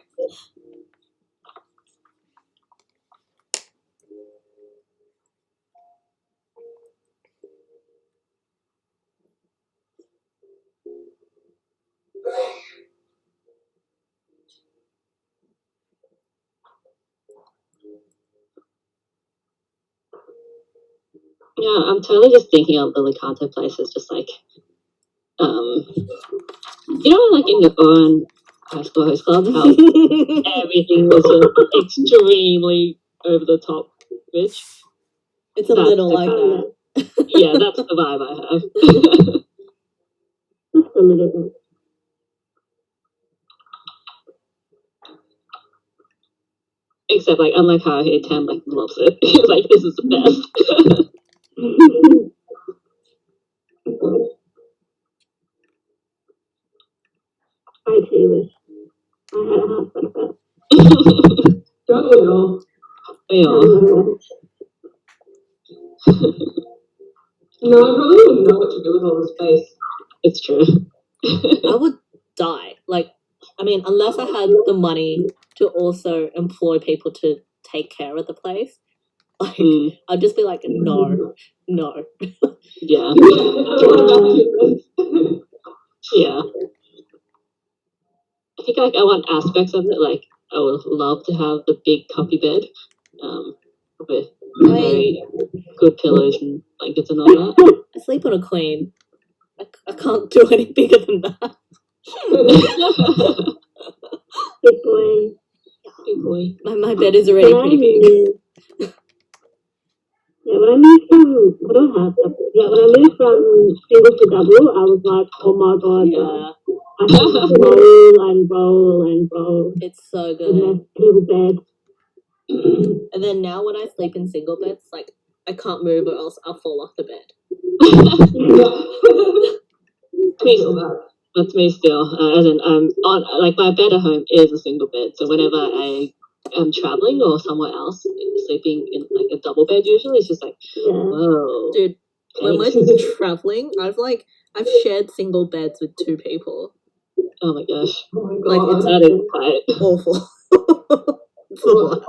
Yeah, I'm totally just thinking of the Licanto place as just like, you know, like in your own high school host club, how everything was just extremely over the top rich. It's a That's little the- like that. Yeah, that's the vibe I have. Just a little bit. Except like unlike how here Tam like loves it. Like this is the best. I too wish I had a house like that. Don't we all? Yeah. No, I probably wouldn't know what to do with all this space. It's true. I would die. Like, I mean, unless I had the money to also employ people to take care of the place, like, I'd just be like, no. Yeah. Yeah. I think like I want aspects of it. Like I would love to have the big comfy bed, with very good pillows and blankets and all that. I sleep on a queen. I can't do any bigger than that. Big boy. Big boy. My bed is already pretty big. Yeah, when I moved from, what do I have? Yeah, when I moved from single to double, I was like, oh my god, Yeah, I can roll and roll and roll it's so in good. that little bed. And then now when I sleep in single beds, like, I can't move or else I'll fall off the bed. That's me still. As in, on like my bed at home is a single bed. So whenever I am traveling or somewhere else, sleeping in like a double bed, usually it's just like, Yeah. whoa. Dude, when we're traveling, I've shared single beds with 2 people. Oh my gosh. Oh my Like, god. it's That is tight. awful. It's the worst.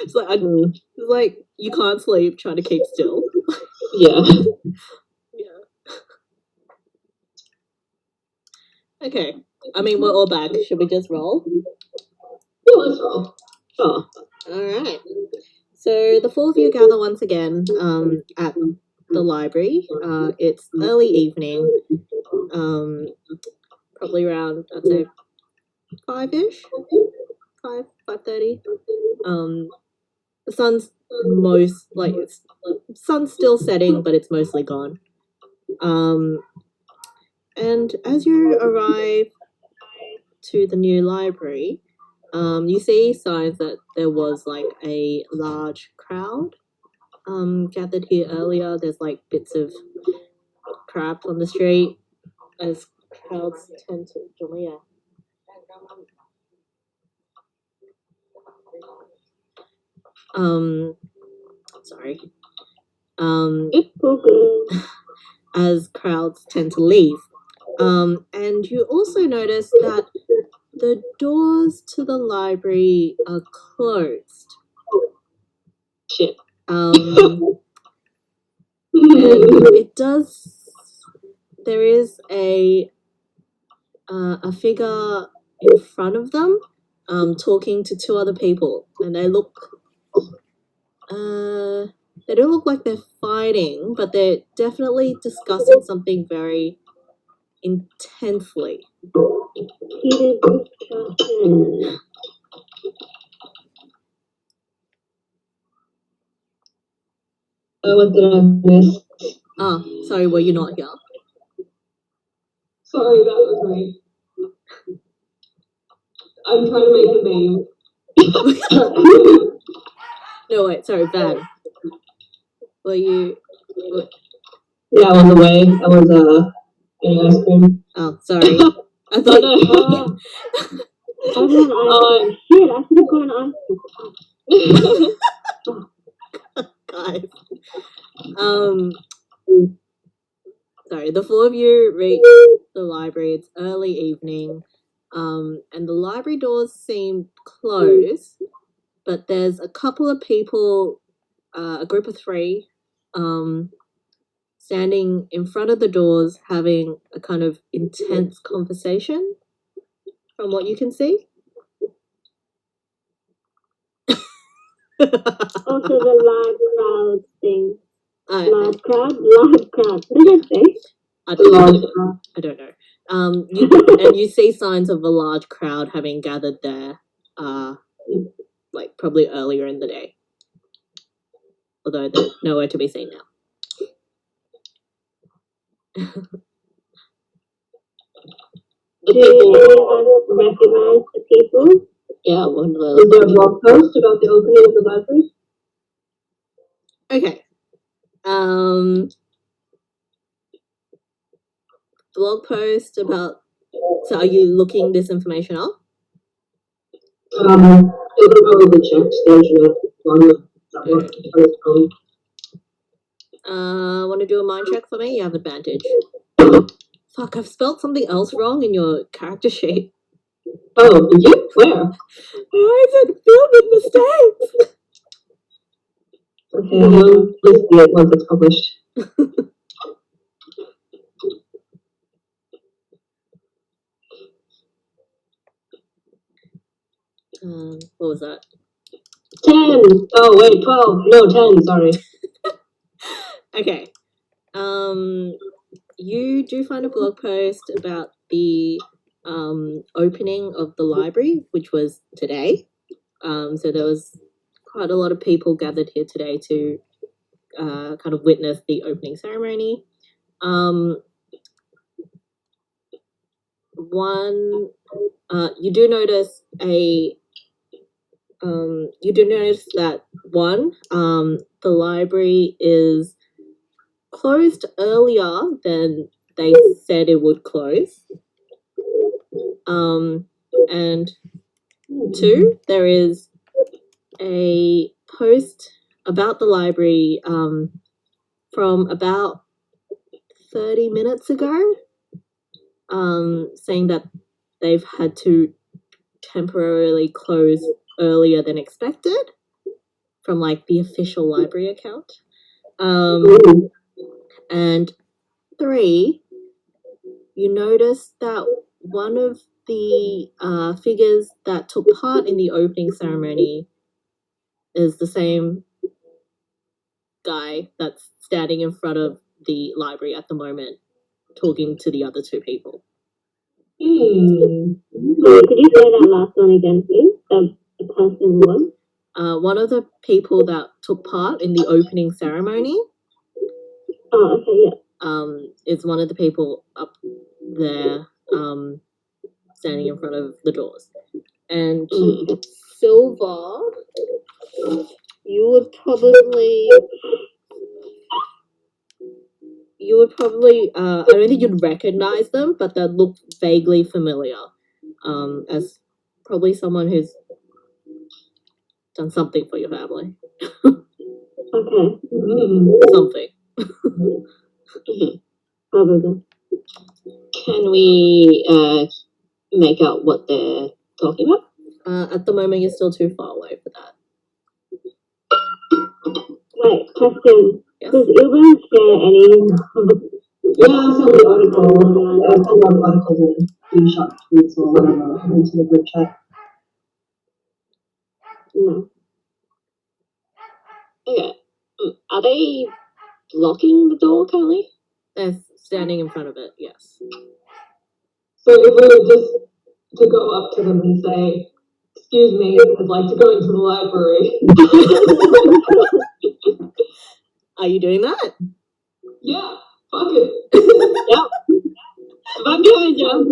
It's like, it's like you can't sleep trying to keep still. Yeah. Yeah. Okay. I mean, we're all back. Should we just roll? Yeah, let's roll. Oh. Alright. So the 4 of you gather once again at the library. It's early evening. Probably around, I'd say, 5-ish? 5:30. The sun's sun's still setting, but it's mostly gone. And as you arrive to the new library, you see signs that there was like a large crowd gathered here earlier. There's like bits of crap on the street, as crowds tend to. Yeah. Sorry. As crowds tend to leave. And you also notice that the doors to the library are closed. Shit. And it does. There is a figure in front of them, talking to 2 other people, and they look. They don't look like they're fighting, but they're definitely discussing something very intensely. Heated discussion. What did I miss? Sorry, were you not here? Sorry, that was me. I'm trying to make a name. No, wait, sorry, Van. Were you? Yeah, I was away. I was Getting ice cream. Oh, sorry. I Oh thought. no. Everyone ice cream. Shit, I should have gone ice cream. Guys. Sorry, the four of you reach the library. It's early evening, and the library doors seem closed, but there's a couple of people, a group of three, standing in front of the doors having a kind of intense conversation, from what you can see. Also the large crowd thing. I, Large crowd? Large crowd. What did I say? I The large I don't know. You see signs of a large crowd having gathered there, like probably earlier in the day. Although they're nowhere to be seen now. The Do any people. of us recognize the people? Yeah, one of Was there a blog post about the opening of the library? Okay. Blog post about. So, are you looking this information up? It would probably check the internet on the phone. Want to do a mind check for me? You have advantage. Fuck, I've spelled something else wrong in your character sheet. Oh, did you? Where? Why is it filled with mistakes? Okay, we'll list it once it's published. What was that? 10! Oh, wait, 12. No, 10, sorry. Okay. You do find a blog post about the opening of the library, which was today. So there was quite a lot of people gathered here today to kind of witness the opening ceremony. You do notice that the library is closed earlier than they said it would close. And two, there is a post about the library from about 30 minutes ago, saying that they've had to temporarily close earlier than expected from like the official library account. And three, you notice that one of the figures that took part in the opening ceremony is the same guy that's standing in front of the library at the moment, talking to the other two people. Sorry, could you say that last one again, please? The person was? One of the people that took part in the opening ceremony Oh, okay, yeah. is one of the people up there standing in front of the doors. And Silver, you would probably I don't think you'd recognize them, but they look vaguely familiar, as probably someone who's done something for your family. Okay. Something. Probably. Can we make out what they're talking about? At the moment, you're still too far away for that. Wait, question. Yes. Does Uber share any? Yeah, I saw the article. I sent out articles and screenshot tweets or whatever into the group chat. No. Okay. Are they blocking the door currently? They're standing in front of it, yes. So if we were just to go up to them and say, "Excuse me, I'd like to go into the library." Are you doing that? Yeah, fuck it. Yep. I'm going down.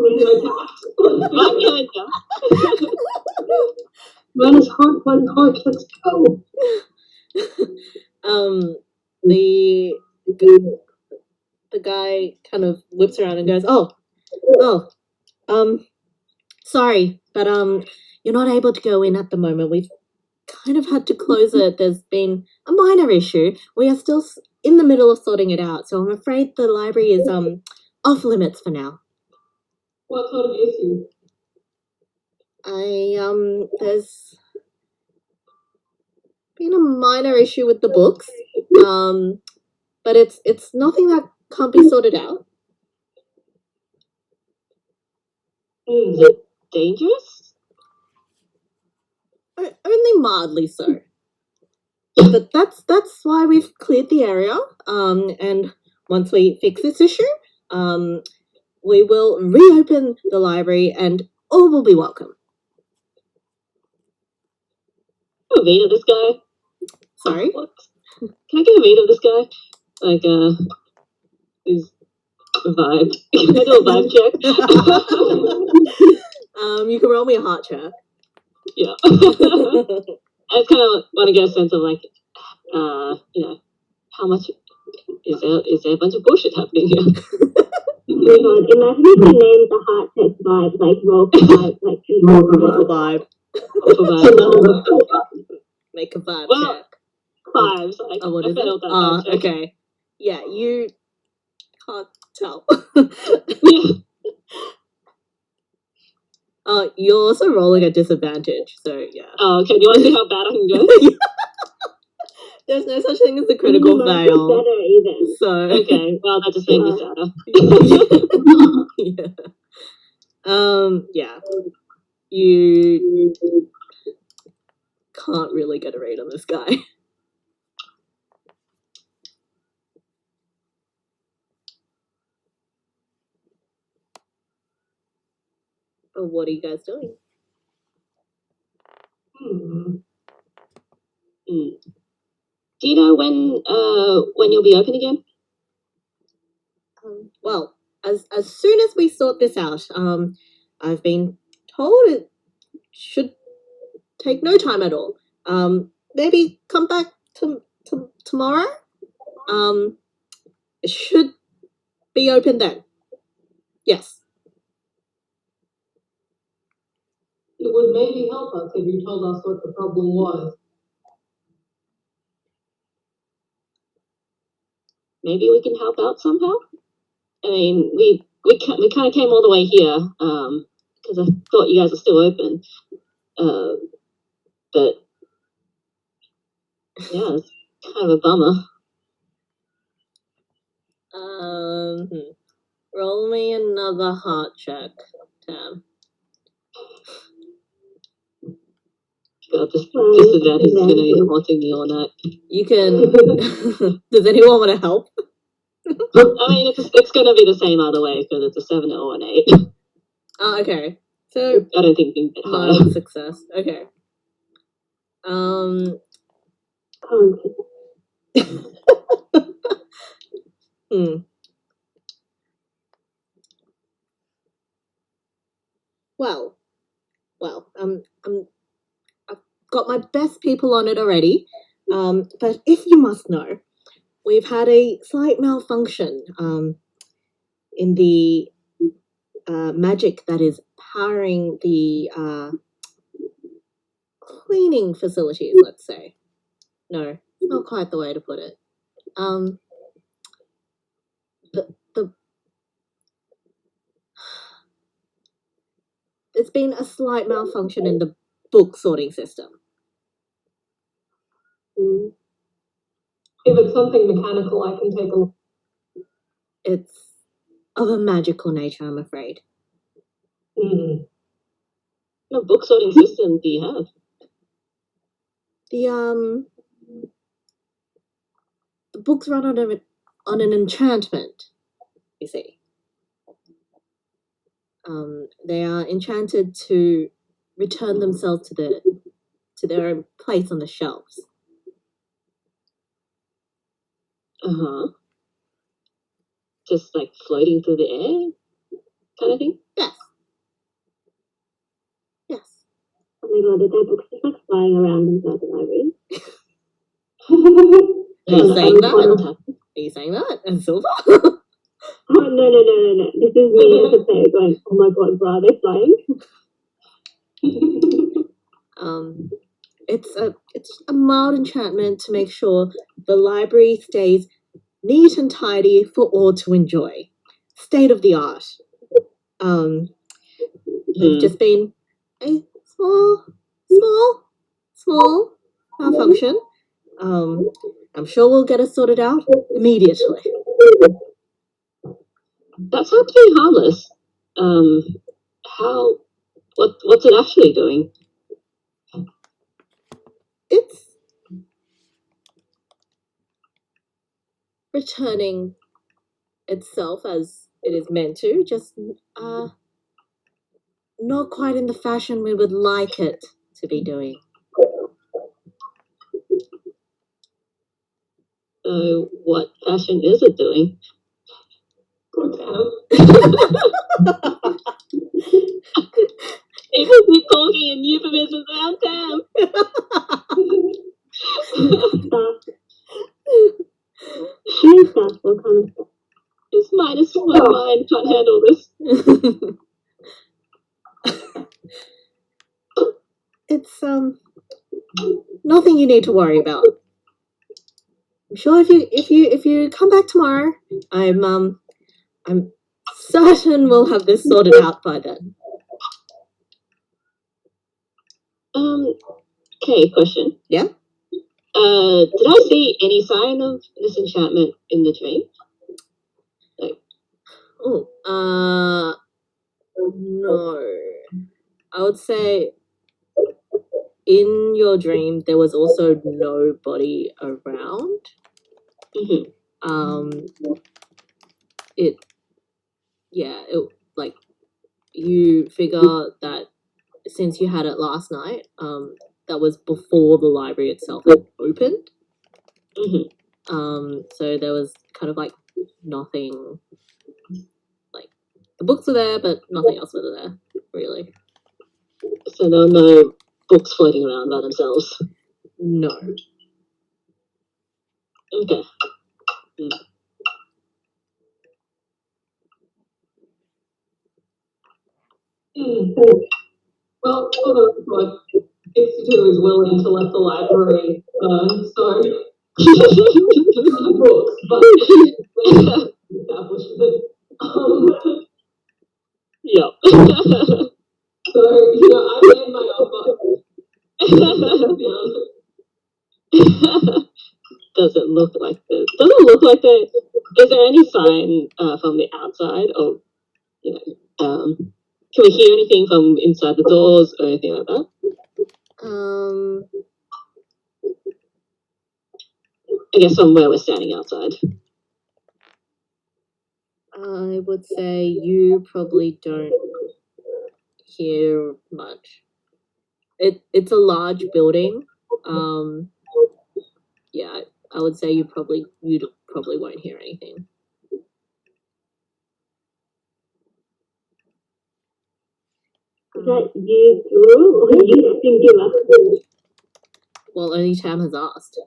I'm going down. Run is hard, one hard, let's go. the guy kind of whips around and goes, sorry, but you're not able to go in at the moment. We've kind of had to close it. There's been a minor issue. We are still in the middle of sorting it out, so I'm afraid the library is off limits for now. What sort of issue? There's been a minor issue with the books, but it's nothing that can't be sorted out. Is it dangerous? Only mildly so. But that's why we've cleared the area. And once we fix this issue, we will reopen the library and all will be welcome. Can I read of this guy? Sorry? What? Can I get a read of this guy? Like, his vibe. Can I do a vibe check? You can roll me a heart check. Yeah. I just kind of want to get a sense of, like, how much is there a bunch of bullshit happening here? Oh my god, imagine if we named the heart test vibe, like roll for vibe, like Roll for vibe. Make a vibe check. 5. So What I is failed it? that vibe check. Okay. Yeah, you can't tell. Yeah. You're also rolling at disadvantage, so yeah. Oh, okay. Do you want to see how bad I can go? There's no such thing as a critical fail. Better even. So Okay, well, that just made me sadder. Yeah. You can't really get a read on this guy. But what are you guys doing? Do you know when you'll be open again? Well, as soon as we sort this out, I've been told it should take no time at all. Maybe come back tomorrow. It should be open then. Yes. It would maybe help us if you told us what the problem was. Maybe we can help out somehow. I mean, we kind of came all the way here because I thought you guys are still open. But yeah, it's kind of a bummer. Roll me another heart check, Tam. God, this disadvantage is gonna be haunting me all night. You can. Does anyone want to help? I mean, it's gonna be the same either way because it's a 7 or an 8. Oh, okay. So I don't think we can get higher. mild success. Okay. Well, I've got my best people on it already. But if you must know, we've had a slight malfunction in the magic that is powering the cleaning facilities, let's say. No, not quite the way to put it. There's been a slight malfunction in the book sorting system. If it's something mechanical, I can take a look. It's of a magical nature, I'm afraid. What book sorting system do you have? The books run on an enchantment, you see. They are enchanted to return themselves to their own place on the shelves. Just like floating through the air, kind of thing. Yes. Oh my god, are their books just like flying around inside the library? Are you saying that? Are you saying that? And Silver? Oh, no. This is me as a player going, oh my god, bro, they're flying. It's a mild enchantment to make sure the library stays neat and tidy for all to enjoy. State of the art. It's just been a small malfunction. I'm sure we'll get it sorted out immediately. That sounds pretty harmless. What's it actually doing? It's returning itself as it is meant to, just not quite in the fashion we would like it to be doing. What fashion is it doing? People keep talking in euphemisms around town. Stuff, what kind of stuff? It's minus my mind can't handle this. It's nothing you need to worry about. I'm sure if you come back tomorrow, I'm certain we'll have this sorted out by then. Okay, question. Yeah? Did I see any sign of this enchantment in the dream? No. I would say in your dream there was also nobody around. It like you figure that since you had it last night, that was before the library itself had opened. So there was kind of like nothing, like the books were there, but nothing else was there, really. So there were no books floating around by themselves? No. Okay. Well, what 62 is willing to let the library burn, so books, but established that. Yeah. So, I made my offer. Doesn't look like this. Doesn't look like that. Is there any sign from the outside of, can we hear anything from inside the doors or anything like that? I guess from where we're standing outside. I would say you probably don't hear much. It's a large building. Yeah, I would say you probably won't hear anything. Is that you plural or you singular? Well, only Tam has asked.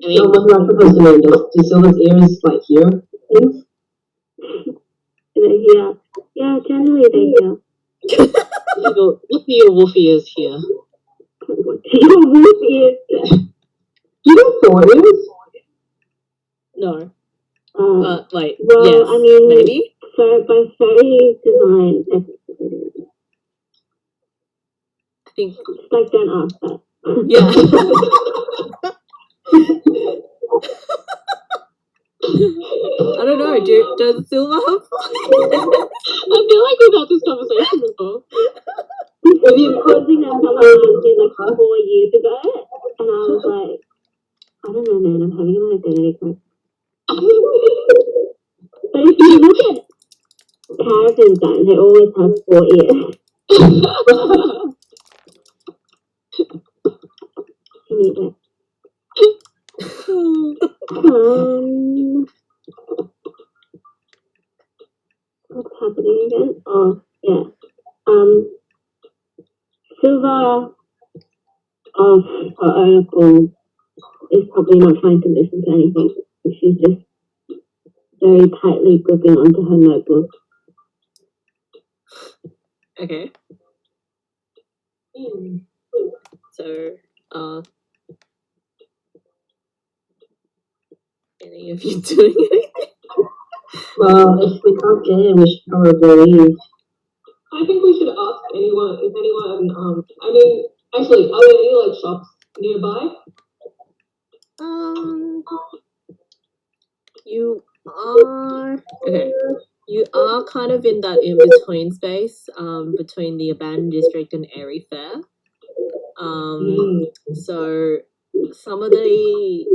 So what's not supposed to mean? Do Silva's ears like hear things? They hear. Yeah, generally they hear. What do your wolf ears hear? What do your wolf ears hear? You don't know ears? No. Wait. Well, yes, I mean, maybe. So by fairy design, I think. Like, don't ask that. Yeah. I don't know. Does Silva have? I feel like we've had this conversation before. Have you causing that someone asked me like 4 years ago, and I was like, I don't know, man. I'm having an identity crisis. But if you look at Caro Asercion, they always have 4 ears. Anyway. What's happening again? Oh, yeah. Silva article is probably not trying to listen to anything. She's just very tightly gripping onto her notebook. Okay. So, any of you doing anything? Well, if we can't get in, we should probably leave. I think we should ask anyone, if anyone, I mean, actually, are there any, like, shops nearby? You are okay. You are kind of in that in-between space, between the abandoned district and Airy Fair. So some of the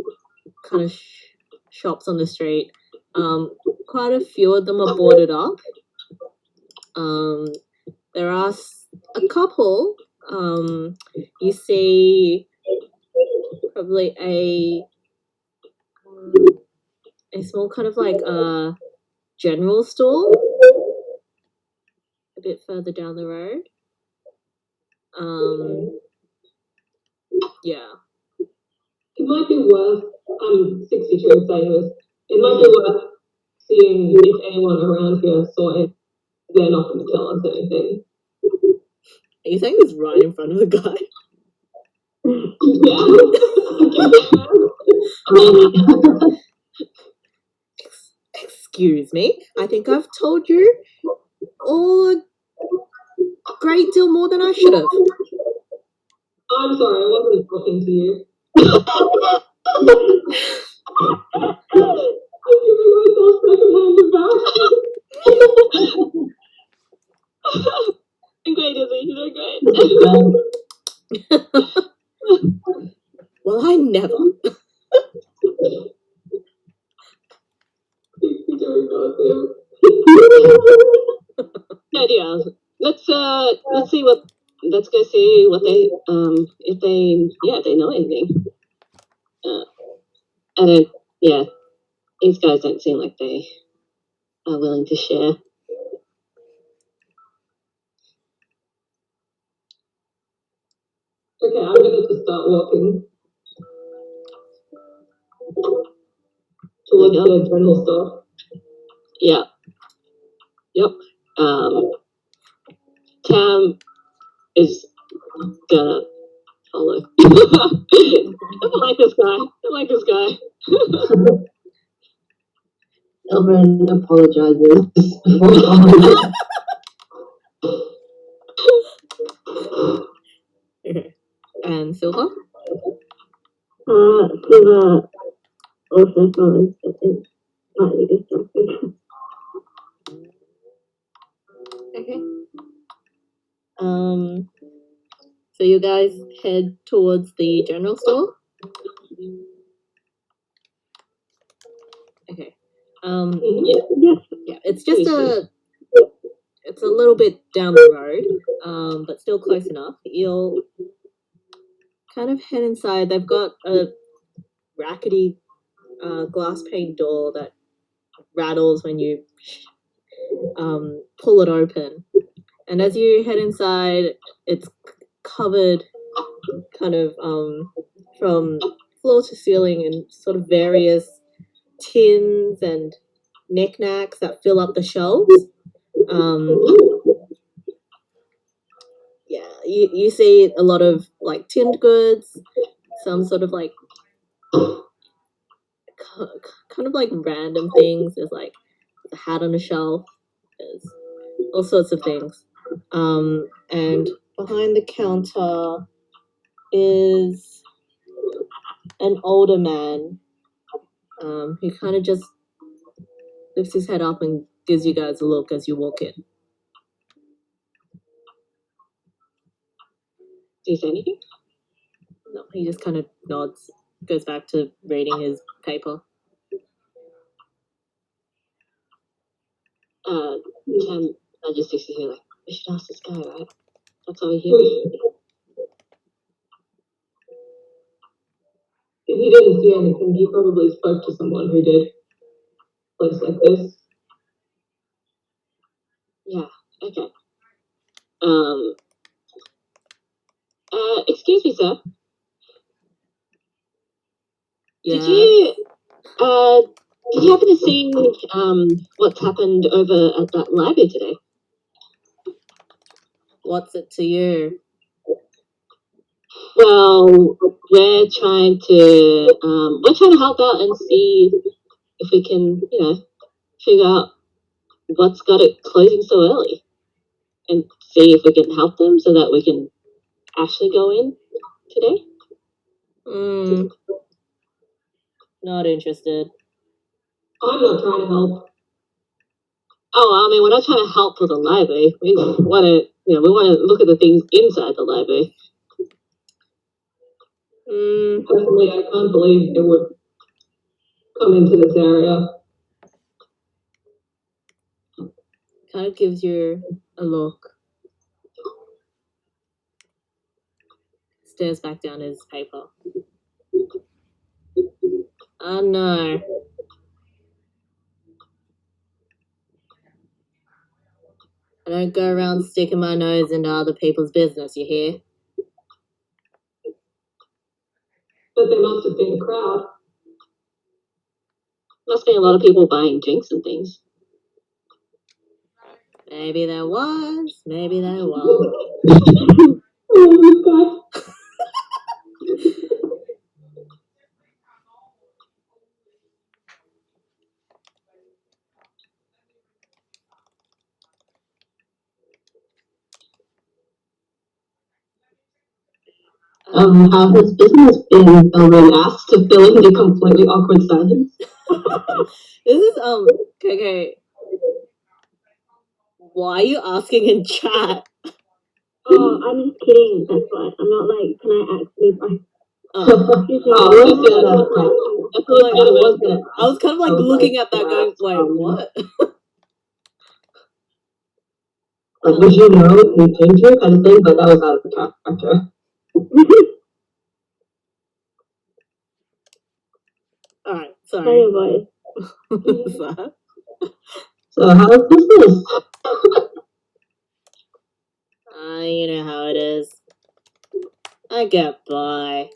kind of shops on the street, quite a few of them are boarded up. There are a couple. You see probably a small kind of like general store a bit further down the road. Yeah. It might be worth, I'm 62 saying this, it might be worth seeing if anyone around here saw it. They're not going to tell us anything. Are you saying this right in front of the guy? Excuse me. I think I've told you all a great deal more than I should have. I'm sorry, I wasn't talking to you. I'm giving myself secondhand embarrassment. Great, Izzy. You're great. Well, I never. Yeah, let's see what. Let's go see what they if they know anything. And yeah, these guys don't seem like they are willing to share. Okay, I'm gonna just start walking towards the general store. Yeah. Yep. Tam is gonna follow. I like this guy. Elvin apologizes. Okay. And Silver? Silver also follows, but is slightly distracted. Okay. So you guys head towards the general store? Okay. Yeah, it's just it's a little bit down the road, but still close enough. You'll kind of head inside. They've got a rackety glass pane door that rattles when you pull it open. And as you head inside, it's covered kind of from floor to ceiling in sort of various tins and knickknacks that fill up the shelves. Yeah, you see a lot of like tinned goods, some sort of like kind of like random things. There's like a hat on a shelf. There's all sorts of things. And behind the counter is an older man who kind of just lifts his head up and gives you guys a look as you walk in. Do you say anything? No, he just kind of nods, goes back to reading his paper. Tam, I just used to hear like, we should ask this guy, right? That's how we hear. If he didn't see anything, he probably spoke to someone who did. Place like this. Yeah. Okay. Excuse me, sir. Yeah. Did you happen to see what's happened over at that library today? What's it to you? Well, we're trying to help out and see if we can, figure out what's got it closing so early, and see if we can help them so that we can actually go in today. Not interested. I'm not trying to help. Oh, I mean, we're not trying to help with the library. We want to look at the things inside the library. Personally, I can't believe it would come into this area. Kind of gives you a look. Stares back down his paper. Oh no. I don't go around sticking my nose into other people's business, you hear? But there must have been a crowd. Must be a lot of people buying drinks and things. Maybe there was, maybe there was. Oh my god. How has business been? When asked to fill in the completely awkward silence. This is, okay. Why are you asking in chat? Oh, I'm just kidding. That's why. I'm not like, can I actually buy? I was kind of like looking at that going, wait, what? Like, would you know if we came here kind of thing, but that was out of the character. Alright, sorry. Anyway. What was that? So how's business? You know how it is. I get by.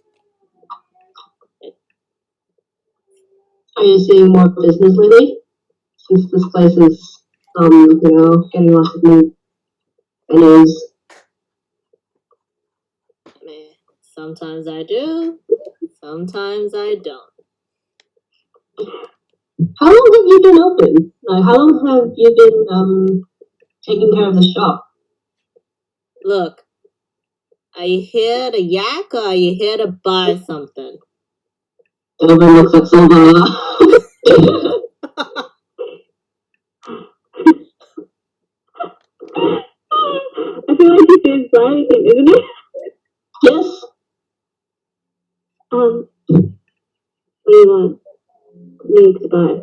Are you seeing more business lately? Since this place is, getting lots of new venues. Sometimes I do, sometimes I don't. How long have you been open? Like, how long have you been taking care of the shop? Look, are you here to yak or are you here to buy something? Silver looks like silver. I feel like this is buying it, isn't it? Yes. What do you want me to buy?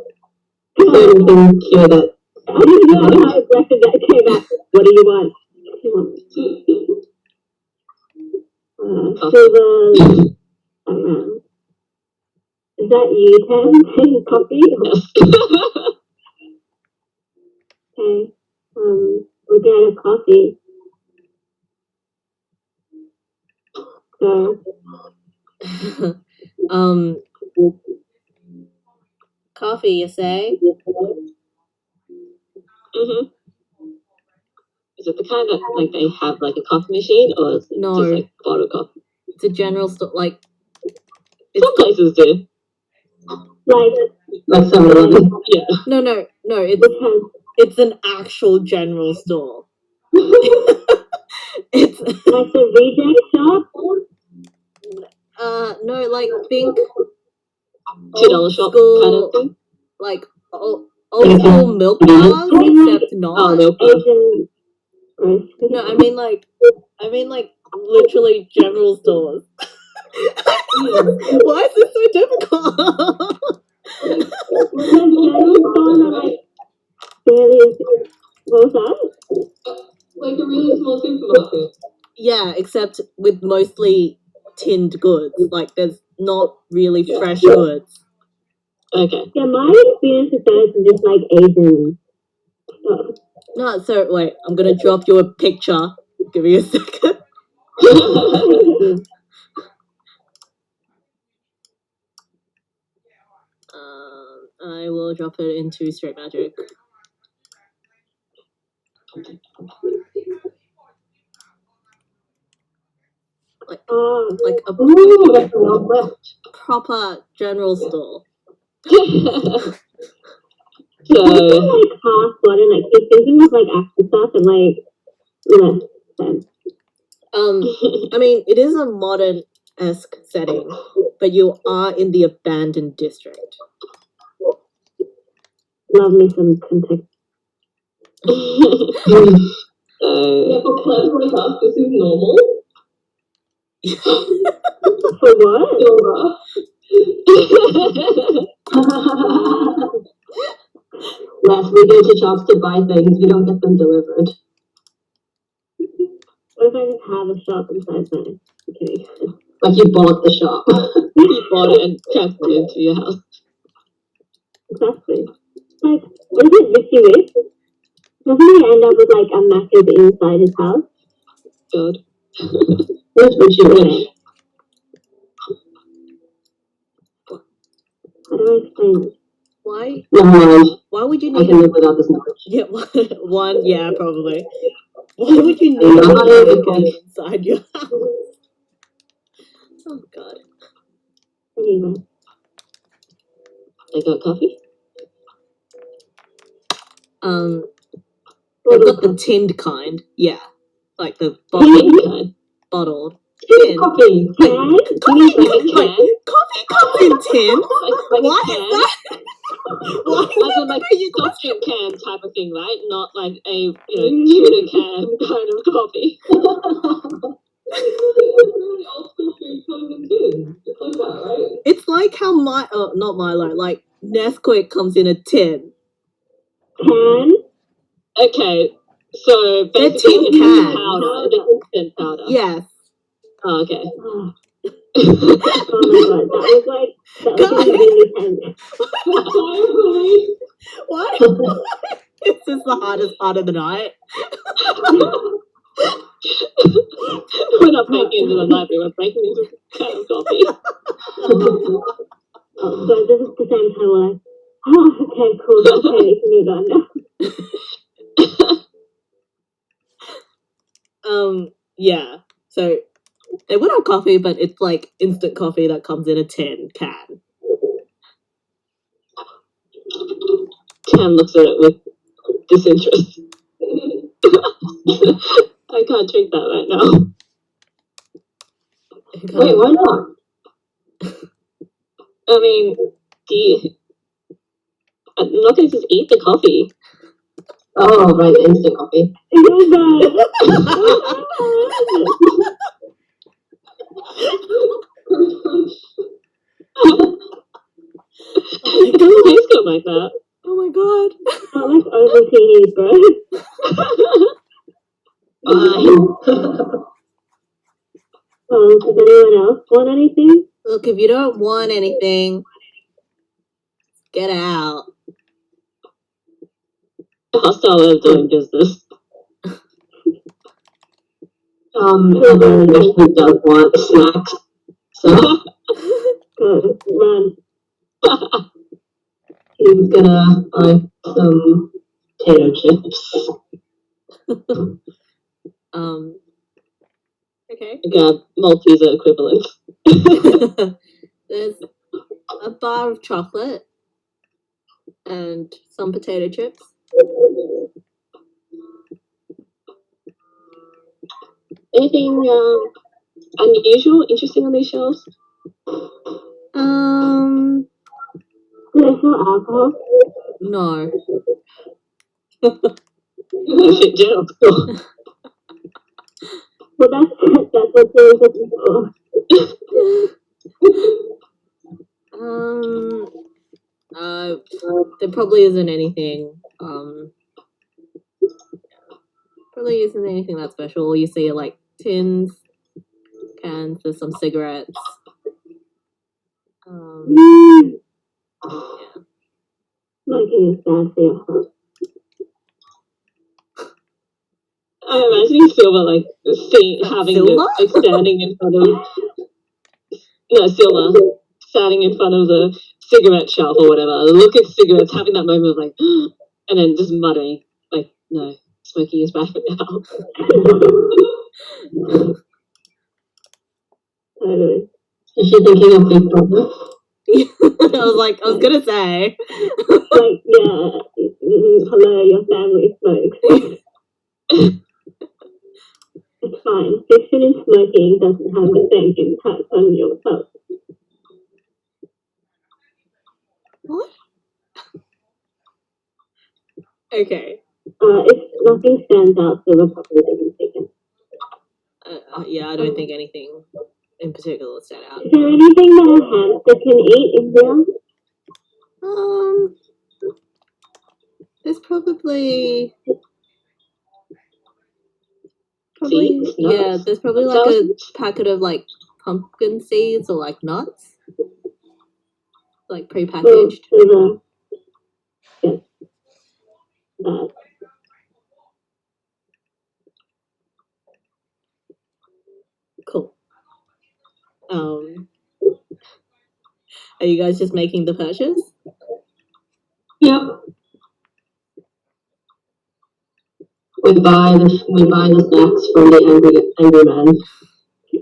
Is there anything here that I didn't know how aggressive that came out. What do you want? Silver. Is that you, Tam? Coffee? Okay. We'll get a coffee. So. Coffee, you say? Mm-hmm. Is it the kind that like they have like a coffee machine, or is it just like bottle coffee? It's a general store. Like some places do. Like 7-Eleven. Yeah. No. It's an actual general store. It's like the reject shop. No, like think $2 shop school, kind of thing. Like old school milk bars, except not. No, I mean like literally general stores. Why is this so difficult? Because general stores are like fairly well sized. Like a really small supermarket. Yeah, except with mostly tinned goods. Like there's not really fresh goods. Okay. Yeah, my experience with those is just like Asian stuff. No, so wait, I'm gonna drop you a picture. Give me a second. Thank you. I will drop it into straight magic. Like a Ooh, that's a lot left. proper general store. So Like half one and like you're thinking of like action stuff and like less sense. I mean, it is a modern-esque setting, but you are in the abandoned district. Love me some context. Yeah, for plebs like us, this is normal. For what? Silver. Last we go to shops to buy things, we don't get them delivered. What if I just have a shop inside mine? Okay. Like you bought the shop. You bought it and transferred it into your house. Exactly. Like, what is it Ricky with? Doesn't he end up with like a massive inside his house? Good. Where's Richie Rich? How do I explain this? Why? Never mind. Why would you I need can live without this knowledge. Yeah, one. Yeah, probably. Why would you need I'm a not dragon okay. inside your house? Oh god. Anyway. They got coffee? They've got the tinned kind. Yeah, like the bottled. Tin coffee. Can? Coffee comes in tin. Like What a is can? that? Why is As that in like you soft drink can type of thing, right? Not like a tuna can kind of coffee. Really old school food comes in tins. It's like that, right? It's like how not Milo, like Nesquik comes in a tin. Can? Okay, so They're basically tin it's cans. powder, the instant powder. Yes. Oh, okay. Oh. Oh my god, that was really tense. What? This is the hardest part of the night. We're not breaking into the library, we're breaking into a can of coffee. Oh, so this is the same time we're like, oh, okay, cool, okay, we can move on now. Yeah. So they would have coffee, but it's like instant coffee that comes in a tin can. Cam looks at it with disinterest. I can't drink that right now. Wait, why not? I mean, I'm not going to just eat the coffee. Oh, right, the instant coffee. It doesn't taste good like that. Oh my god. Not like Ovaltine, bro. Fine. Does anyone else want anything? Look, if you don't want anything, get out. Hostile way of doing business. Elder Ashley does want snacks, so Run. he's gonna buy some potato chips. Okay. Grab Malteser equivalent. There's a bar of chocolate and some potato chips. Anything unusual, interesting on these shelves? Do they sell alcohol? No. Shit, general store. Well, that's what they're looking for. There probably isn't anything. Probably isn't anything that special. You see like tins, cans, there's some cigarettes. Yeah. Making a sad feel. I'm imagining Silver like standing in front of Silver standing in front of the cigarette shelf or whatever, look at cigarettes, having that moment of like, and then just muttering like, no, smoking is bad for your health. Totally. Is she thinking of Big Brother? I was gonna say. Like, yeah, hello, your family smokes. It's fine. Fiction and smoking doesn't have the same impact on your health. What? Okay. If nothing stands out, so we're probably doesn't take it. Yeah, I don't think anything in particular will stand out. Is there anything that a hamster can eat in here? There's probably Seeds, yeah, nuts, there's probably nut like a sausage? packet of like pumpkin seeds or like nuts, like Well, prepackaged. so yes, that. Cool. Are you guys just making the purchase? Yep. We buy the snacks from the angry man.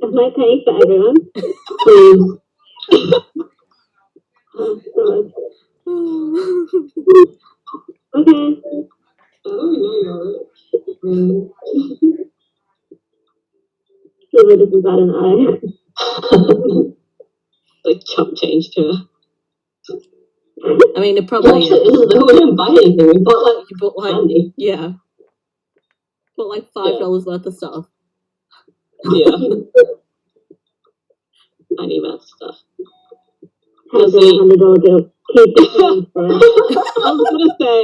Am I paying for everyone? Please. Oh, God. Okay. Oh, yeah, you're right. Silver doesn't bat an eye. Like chump change to her. I mean, it Yeah, probably actually, is. we didn't buy anything. We bought like You bought like candy. yeah, bought like $5 worth of stuff. Yeah. I need that stuff. Have the $100 bill. Keep it for us. I was gonna say.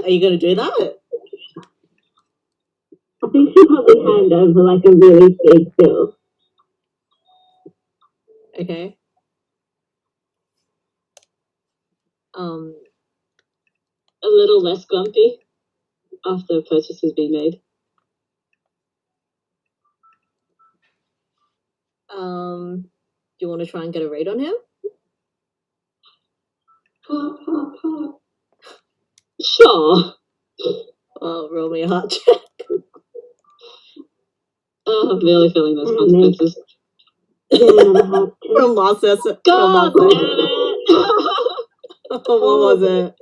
Are you gonna do that? I think she probably hand over like a really big bill. Okay. A little less grumpy after the purchase has been made. Do you want to try and get a read on him? Sure. Well, roll me a heart check. Oh, I'm really feeling those Oh, consequences. From last session. God damn it! What was it?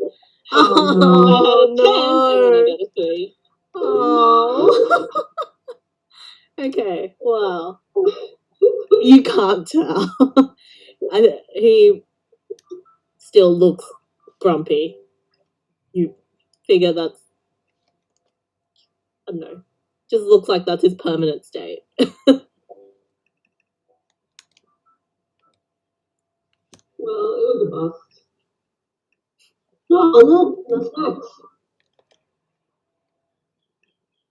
I had a 10 and then I no. got a 3. Oh. Okay. Well, you can't tell. He still looks grumpy. You figure that's, I don't know, just looks like that's his permanent state. Well, it was a bust. No, the snacks.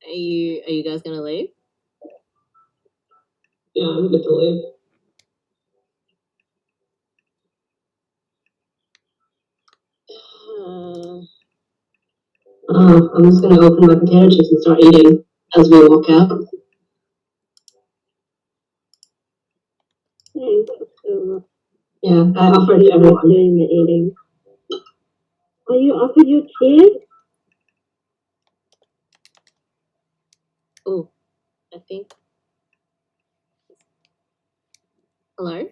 Are you guys gonna leave? Yeah, I'm good to leave. I'm just gonna open my potato chips and start eating as we walk out. Thanks so much. Yeah, I offered to everyone. Doing the eating. Oh, you offered your kid? Oh, I think. Hello?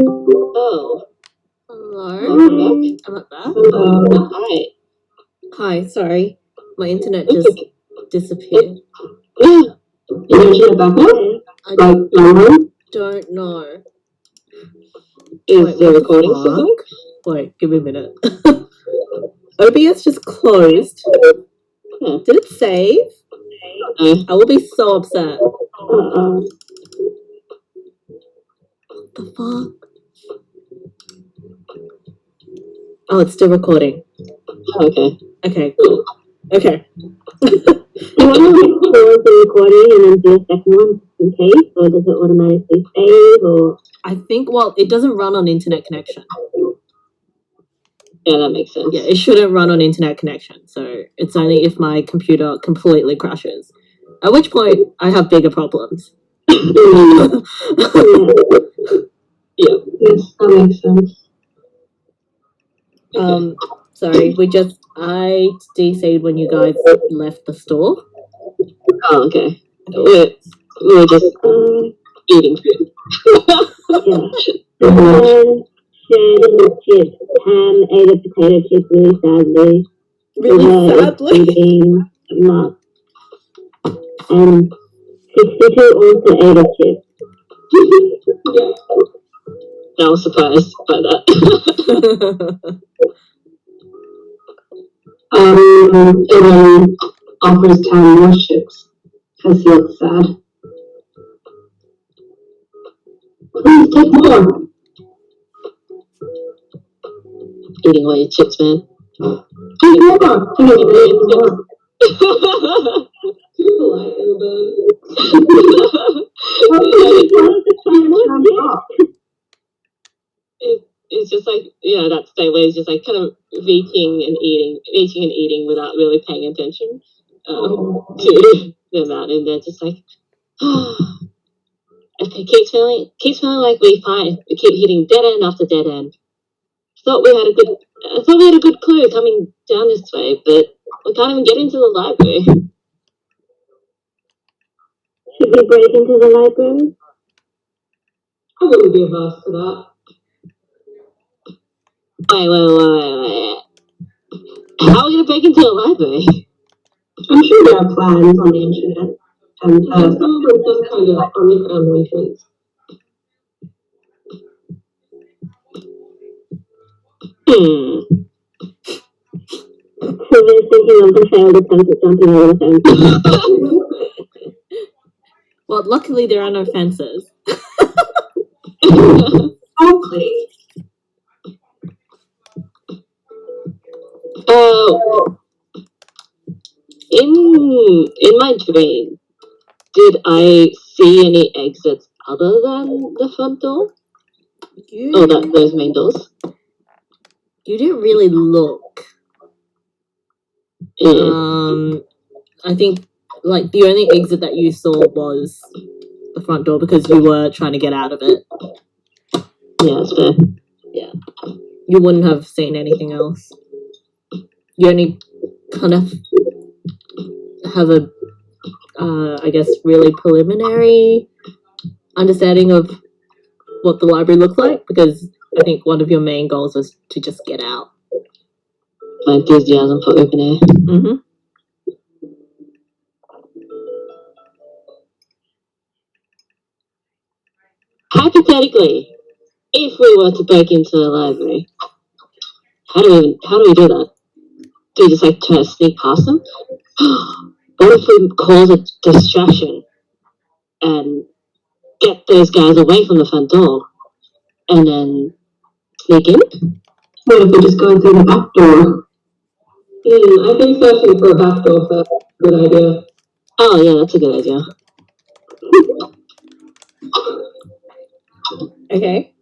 Oh, Hello? welcome I'm at back. back. Hi. Hi, sorry. My internet That's just okay. disappeared. Yeah. Is your internet back now? I Like normal? don't know. Is Wait, the what the recording still going? fuck? Wait, give me a minute. OBS just closed. Yeah. Did it save? No. I will be so upset. The fuck? Oh, it's still recording. Okay. Okay, cool. Okay. Do you want to pause the recording and then do a second one in case, or does it automatically save, or? I think, well, it doesn't run on internet connection. Yeah, that makes sense. Yeah, it shouldn't run on internet connection. So it's only if my computer completely crashes. At which point, I have bigger problems. Yeah. Yes, that makes sense. Okay. Sorry, I DC'd when you guys left the store. Oh, okay. We were just eating food. Someone shared the chips. Ham ate a potato chip really sadly. Really sadly. Eating nuts. And 62 also ate a chip. I was surprised by that. Everyone offers Cam more chips because he looks sad. Please take more. Eating all your chips, man. Take more. Take more. Too polite, Annabelle. It's just like, that state where it's just like kind of eating and eating without really paying attention to the amount, and they're just like, it keeps feeling like we keep hitting dead end after dead end. I thought we had a good clue coming down this way, but we can't even get into the library. Should we break into the library? I wouldn't be averse to that. Wait. How are we gonna break into the library? I'm sure there are plans on the internet. And Some of them just kind of underground entrance. So we're thinking of the failed attempt at jumping over the fence. Well, luckily there are no fences. hopefully, In my dream, did I see any exits other than the front door? Those main doors? You didn't really look. Yeah. I think like the only exit that you saw was the front door because you were trying to get out of it. Yeah, that's fair. Yeah. You wouldn't have seen anything else. You only kind of have a, I guess, really preliminary understanding of what the library looked like because I think one of your main goals was to just get out. My enthusiasm for open air. Mm-hmm. Hypothetically, if we were to break into the library, how do we do that? Do we just like try to sneak past them? What if we cause a distraction and get those guys away from the front door and then sneak in? what if we just go through the back door? I think searching for a back door is a good idea. Oh yeah, that's a good idea. Okay.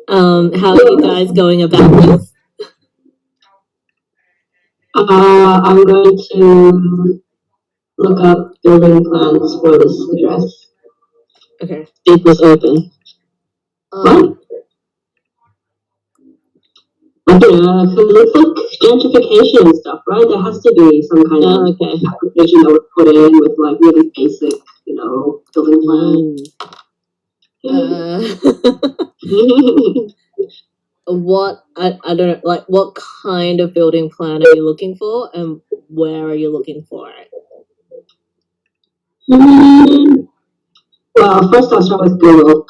How are you guys going about this? I'm going to look up building plans for this address. Okay. It was open. What? Because it's like gentrification and stuff, right? There has to be some kind of application that was put in with like really basic, building plans. What I don't know, like what kind of building plan are you looking for, and where are you looking for it? Well, first I'll start with Google.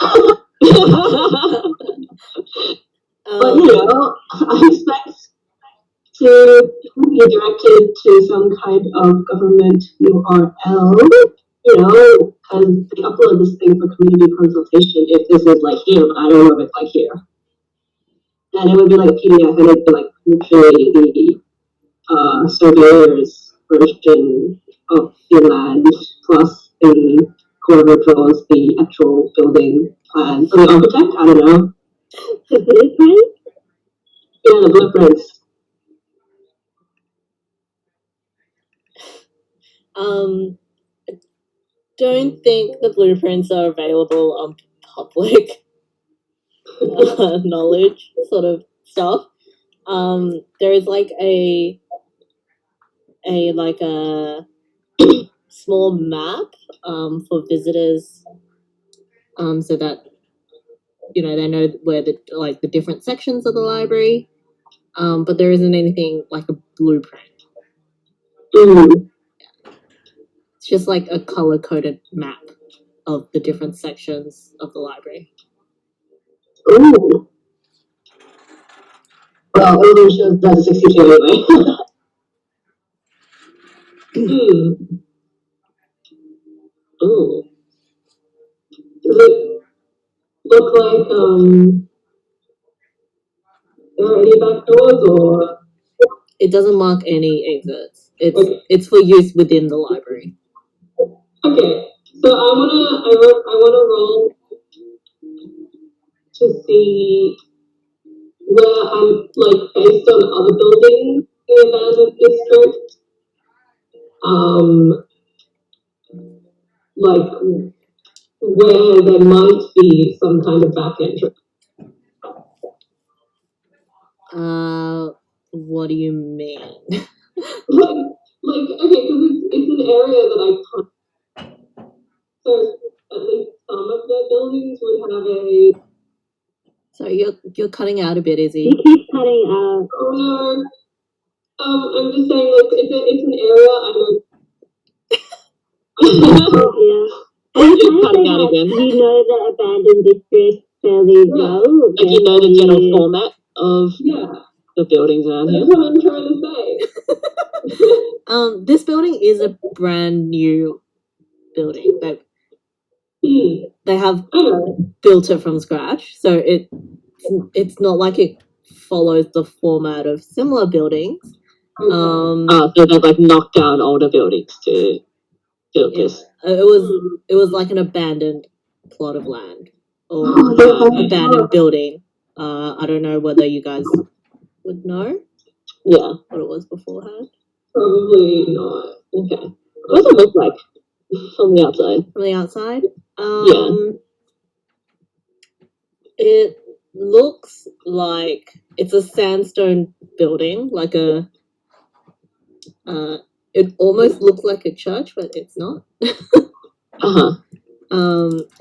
But you know, I expect to be directed to some kind of government URL, you know, because they upload this thing for community consultation if this is like here, but I don't know if it's like here. And it would be like a PDF, and it'd be like literally the surveyor's version of the land plus the whoever draws the actual building plan. So the architect, I don't know. The blueprint? Yeah, the blueprints. I don't think the blueprints are available on public knowledge sort of stuff. There is like a small map for visitors, so that you know they know where the different sections of the library. But there isn't anything like a blueprint. Mm. It's just like a color coded map of the different sections of the library. Ooh. Well, Odin shows that 62 anyway. Ooh. Does it look like there are any back doors or? It doesn't mark any exits. Okay. It's for use within the library. Okay, so I wanna roll to see where I'm like based on other buildings in the abandoned district. Like where there might be some kind of back entrance. What do you mean? Like okay, because it's an area that I can't. So at least some of the buildings would have a. Sorry, you're cutting out a bit, Izzy. You keep cutting out. Oh no. I'm just saying, like it's an area I know. Oh, yeah. I'm trying to Cutting say out that again. you know the abandoned district fairly well. Like you know the therefore general you- format of Yeah, the buildings around here. that's what I'm trying to say. This building is a brand new building. They have I know. built it from scratch, so it's not like it follows the format of similar buildings. Okay. So they've like knocked down older buildings to build Yeah. this. It was like an abandoned plot of land or abandoned building. I don't know whether you guys would know Yeah. what it was beforehand. Probably not. Okay. What does it look like from the outside? From the outside, Yeah. it looks like it's a sandstone building, like a. It almost looks like a church, but it's not.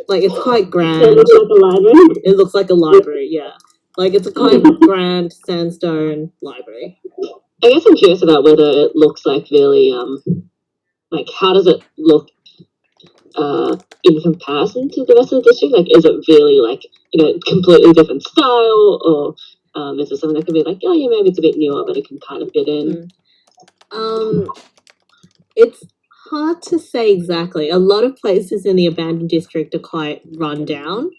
Like it's quite grand. Does it look like a library? It looks like a library, yeah. Like it's a quite grand sandstone library. I guess I'm curious about whether it looks like really like how does it look in comparison to the rest of the district? Like is it really like, you know, completely different style, or is it something that could be like, oh yeah, maybe it's a bit newer but it can kind of fit in? It's hard to say exactly. A lot of places in the abandoned district are quite run down.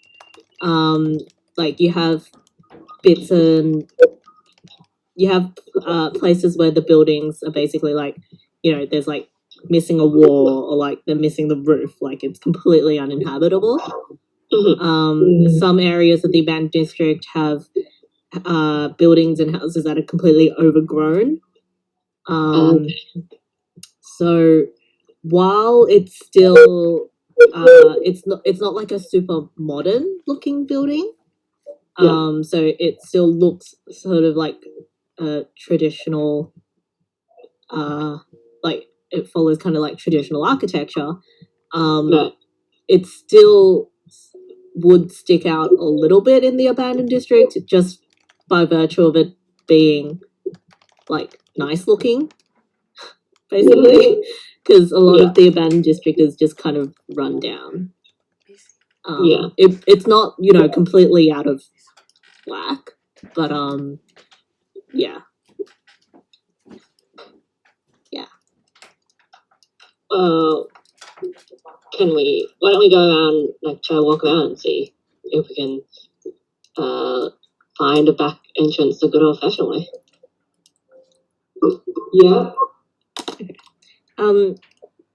Like you have bits and you have places where the buildings are basically like, you know, there's like missing a wall or like they're missing the roof, like it's completely uninhabitable. Some areas of the abandoned district have buildings and houses that are completely overgrown. So while it's still it's not like a super modern looking building. So it still looks sort of like a traditional like it follows kind of like traditional architecture. It's still would stick out a little bit in the abandoned district just by virtue of it being like nice looking, basically, because a lot of the abandoned district is just kind of run down. It's not, you know, completely out of whack, but yeah. Why don't we go around, like, try to walk around and see if we can find a back entrance the good old fashioned way. Yeah.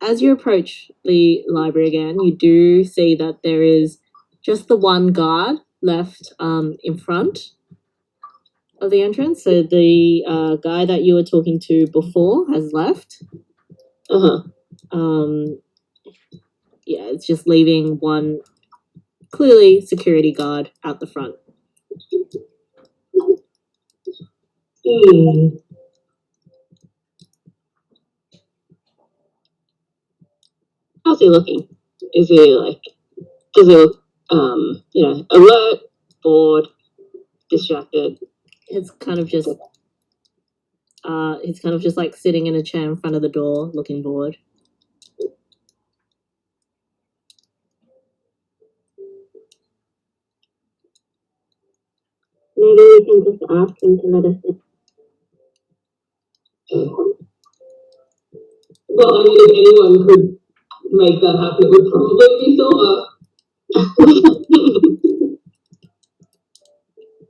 As you approach the library again, you do see that there is just the one guard left in front of the entrance. So the guy that you were talking to before has left. Yeah, it's just leaving one clearly security guard out the front. How's he looking? Is he like, does he look, you know, alert, bored, distracted? It's kind of just like sitting in a chair in front of the door, looking bored. Maybe we can just ask him to let us in. Well, I mean, if anyone could make that happen, it would probably be Silver.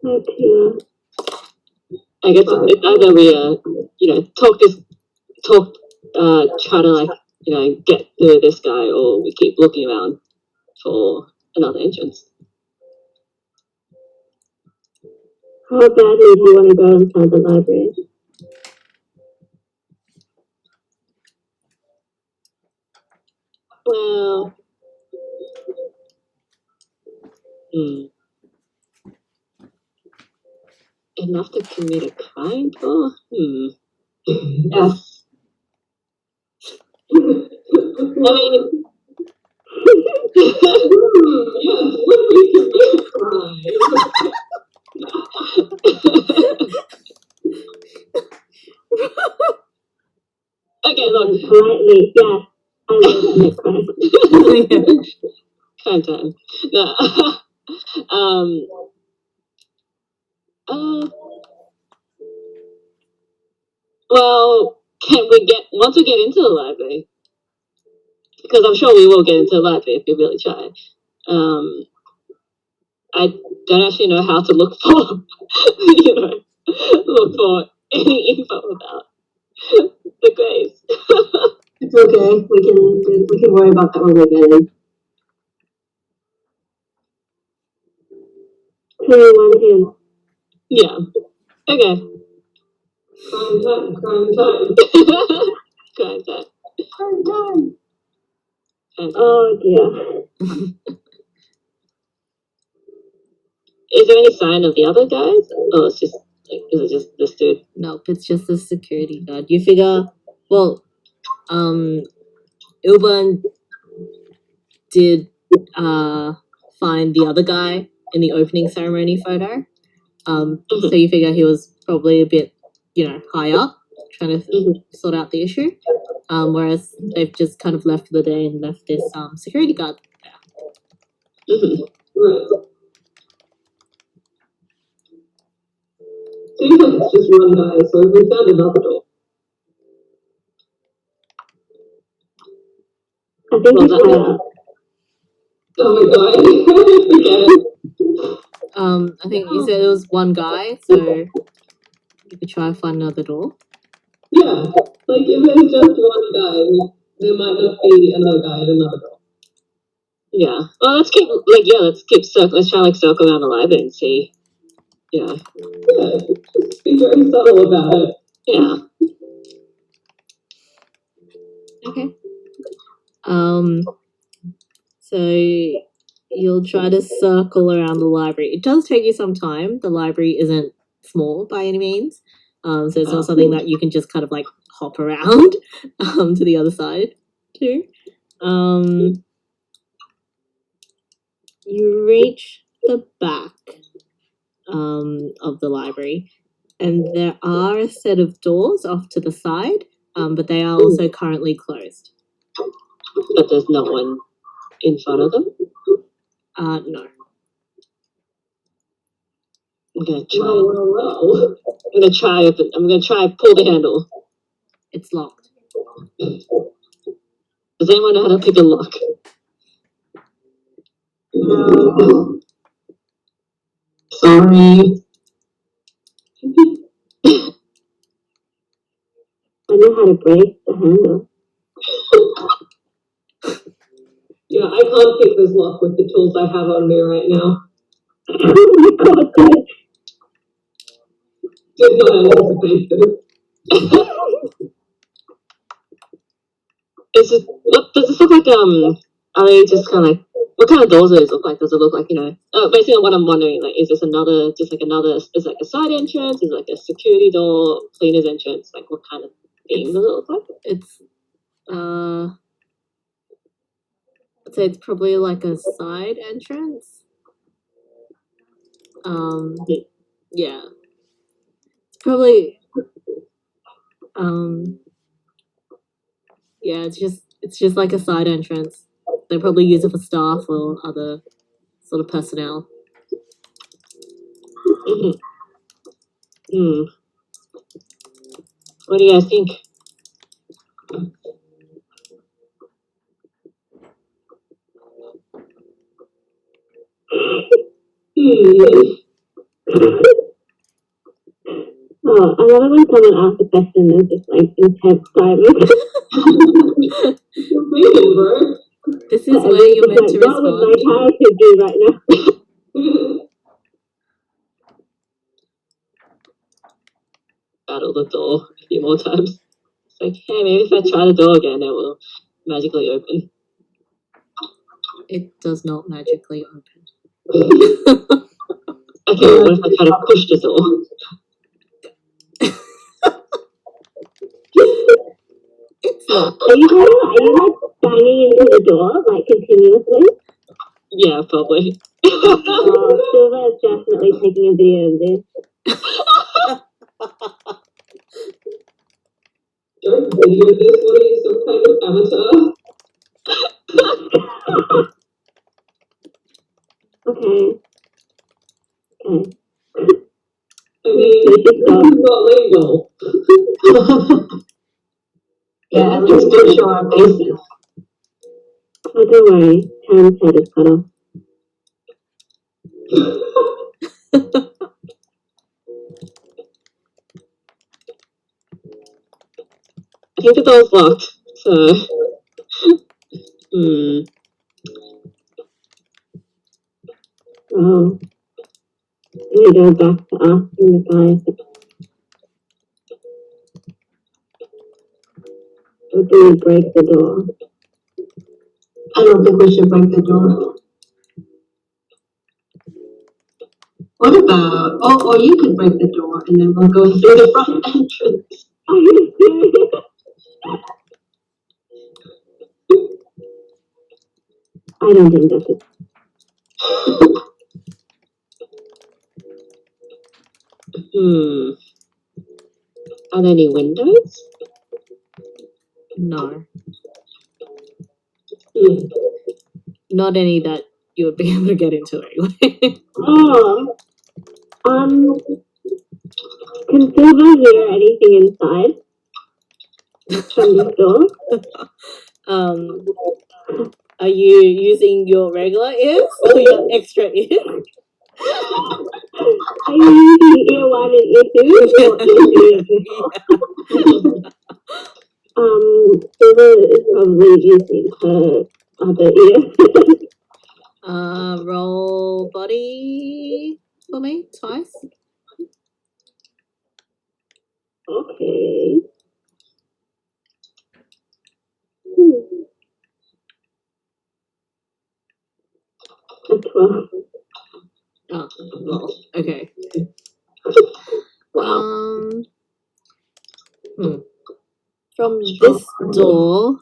Okay. I guess it's either we, you know, try to, like, you know, get through this guy, or we keep looking around for another entrance. How badly do you want to go inside the library? Well, enough to commit a crime for? Yes. I mean, yes, would we commit a crime? okay, look. Politely, yes. I will commit crime. Crime time. No. Well, once we get into the library, because I'm sure we will get into the library if we really try. I don't actually know how to look for, you know, look for any info about the graves. It's okay. We can worry about that when we get in. 2-1 Yeah. Okay. Crime time, crime time. Crime time. Crime time. Oh dear. Is there any sign of the other guys? Oh, it's just like, is it just this dude? Nope, it's just the security guard. You figure, well, Ilburn did find the other guy in the opening ceremony photo. So you figure he was probably a bit, you know, high up, trying to sort out the issue. Whereas they've just kind of left for the day and left this security guard there. Right. Seems like it's just one guy, so if we found another door. I think it's higher up. Oh my god. I think you said it was one guy, so you could try and find another door. Yeah, like if there's just one guy, there might not be another guy at another door. Yeah. Well, let's keep let's try circle around the library and see. Yeah. Yeah, just be very subtle about it. Yeah. Okay. So you'll try to circle around the library. It does take you some time. The library isn't small by any means. So it's not something that you can just kind of like hop around to the other side too. You reach the back of the library, and there are a set of doors off to the side, but they are also currently closed. But there's no one in front of them. No. I'm gonna try. Whoa. I'm gonna try. I'm gonna try pull the handle. It's locked. Does anyone know how to pick a lock? No. Sorry. I know how to break the handle. Yeah, I can't pick this lock with the tools I have on me right now. Oh my god, dude. Did not anticipate this. Is it? What does this look like? Are they just kind of like? What kind of doors does it look like? Does it look like, you know? Basically, what I'm wondering, like, is this another, just like another? Is it like a side entrance? Is it like a security door, cleaner's entrance? Like, what kind of theme does it look like? It's I'd say it's probably like a side entrance. Yeah. It's probably yeah, it's just like a side entrance. They probably use it for staff or other sort of personnel. What do you guys think? Oh, I love it when someone asks a question and just like intense silence. Waiting, bro. This is where you're meant to What would my respond. character do right now? Battle the door a few more times. It's like, hey, maybe if I try the door again, it will magically open. It does not magically open. Okay, what if I try to push the door? It's locked. Are you like banging into the door like continuously? Yeah, probably. Oh, Silva is definitely taking a video of this. Don't video this. What are you, some kind of amateur? Okay. I mean, this is not legal. Yeah, at least do show our bases. Oh, don't worry. Tam's head is cut off. I think the door's locked, so. Oh. We go back to asking the guys. Or do we break the door? I don't think we should break the door. What about, or you could break the door and then we'll go through the front entrance. Are you serious? I don't think that's it. Are there any windows? No. Not any that you would be able to get into anyway. Oh. Can Silva hear anything inside? From this door? Are you using your regular ears or your extra ears? Are you using ear 1 and ear 2? Or ear 2? Silva is probably using her other ear. Roll body for me twice. Okay. A 12. Oh, well, okay. Wow. From this door.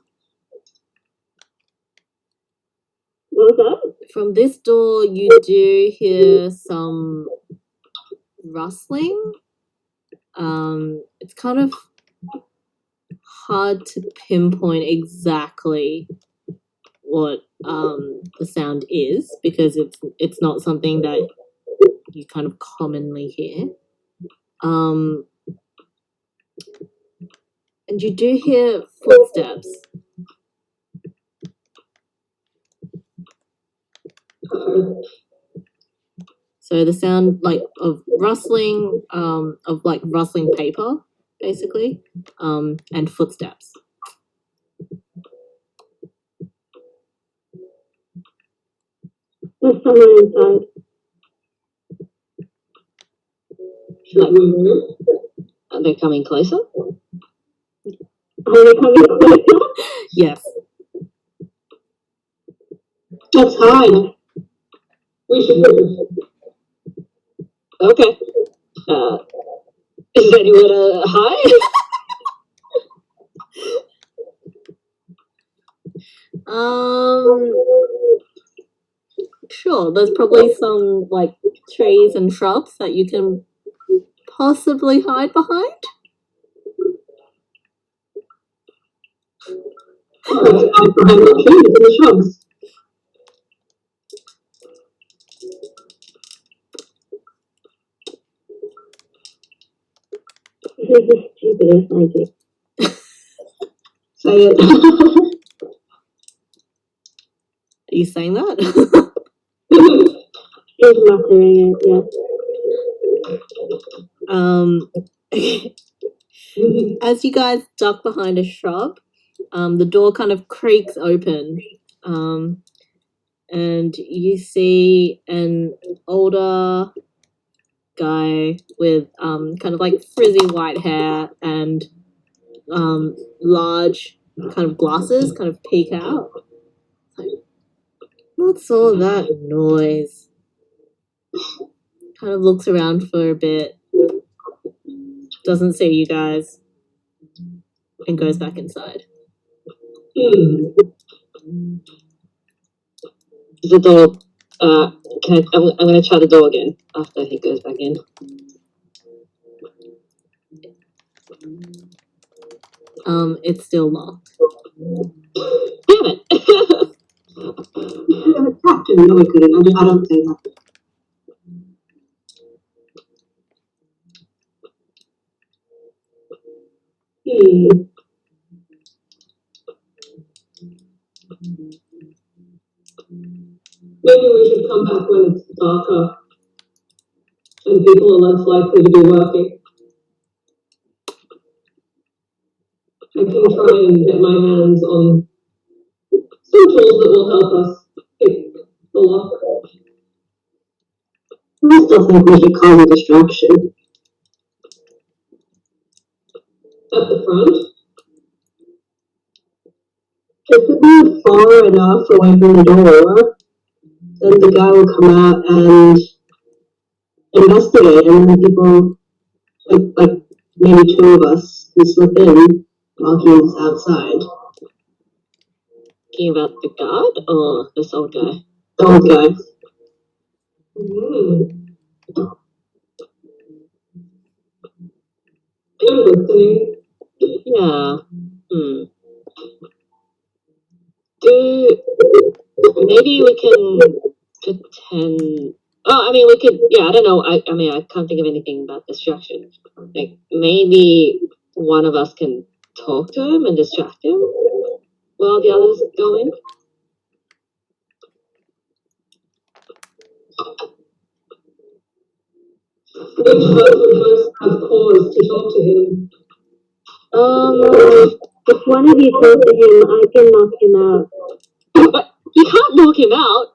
What was that? from this door, you do hear some rustling. It's kind of hard to pinpoint exactly what the sound is because it's not something that you kind of commonly hear. And you do hear footsteps. So the sound like of rustling, of like rustling paper, basically, and footsteps. There's someone inside. Should we move? Are they coming closer? Are they coming closer? Yes. Let's hide. We should move. Okay. Is there anywhere to hide? Sure. There's probably some like trees and shrubs that you can possibly hide behind. Let's hide behind the trees and the shrubs. This is the stupidest idea. Say it. Are you saying that? He's muttering it, yeah. As you guys duck behind a shrub, the door kind of creaks open, and you see an older guy with kind of like frizzy white hair and large kind of glasses kind of peek out. Like, what's all that noise? Kind of looks around for a bit, doesn't see you guys, and goes back inside. The door. I'm going to try the door again after he goes back in. It's still locked. Damn it! We could have attacked him. No, we couldn't. I don't think that. Maybe we should come back when it's darker and people are less likely to be working. I can try and get my hands on some tools that will help us pick the lock. I still think we should cause a distraction. At the front? If we move far enough away from the door, then the guy will come out and investigate, and then people, like maybe two of us, can slip in while he's outside. Talking about the guard or this old guy? The old guy. I'm listening. Yeah. Maybe we can pretend. Oh, I mean, we could. Yeah, I don't know. I mean, I can't think of anything about distraction. Like maybe one of us can talk to him and distract him while the others go in. Which of us would most have cause to talk to him? If one of you talk to him, I can knock him out. But you can't knock him out.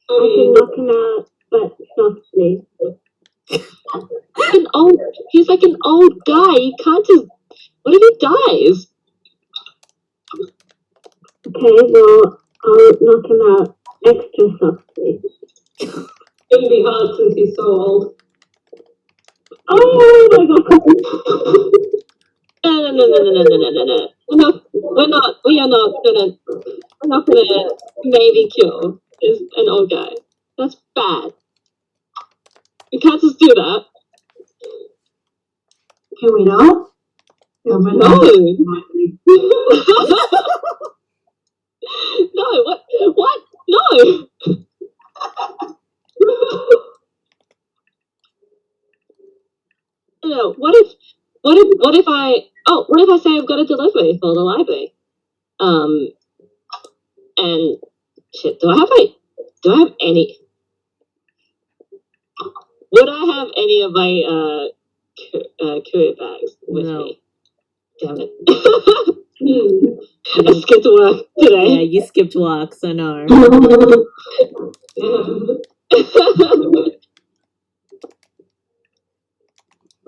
I can knock him out, but softly. He's like an old guy. You can't just. What if he dies? Okay, well, I'll knock him out extra softly. It'd be hard since he's so old. Oh my god! No. We are not gonna. I'm not gonna maybe kill is an old guy. That's bad. You can't just do that. Can we not? No. No, what? No. No, what if I say I've got a delivery for the library? And shit, do I have any? Would I have any of my courier bags with me? Damn it. I skipped work today. Yeah, you skipped work, so no.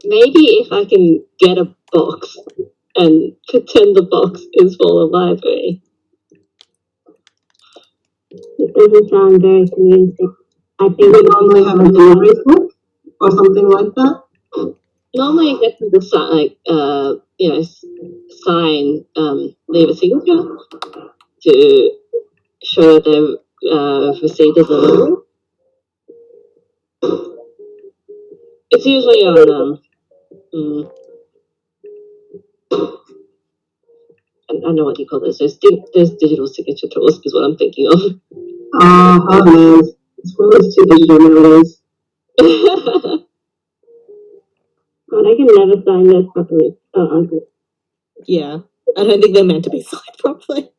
Maybe if I can get a box and pretend the box is for the library. It doesn't sound very convincing. I think we normally have a delivery slip or something like that. Normally it gets the sign, sign, leave a signature to show they've received the delivery. It's usually on, I know what you call this. There's digital signature tools is what I'm thinking of. Oh man, it's one of those two digital nowadays. God, I can never sign those properly. Yeah, I don't think they're meant to be signed properly.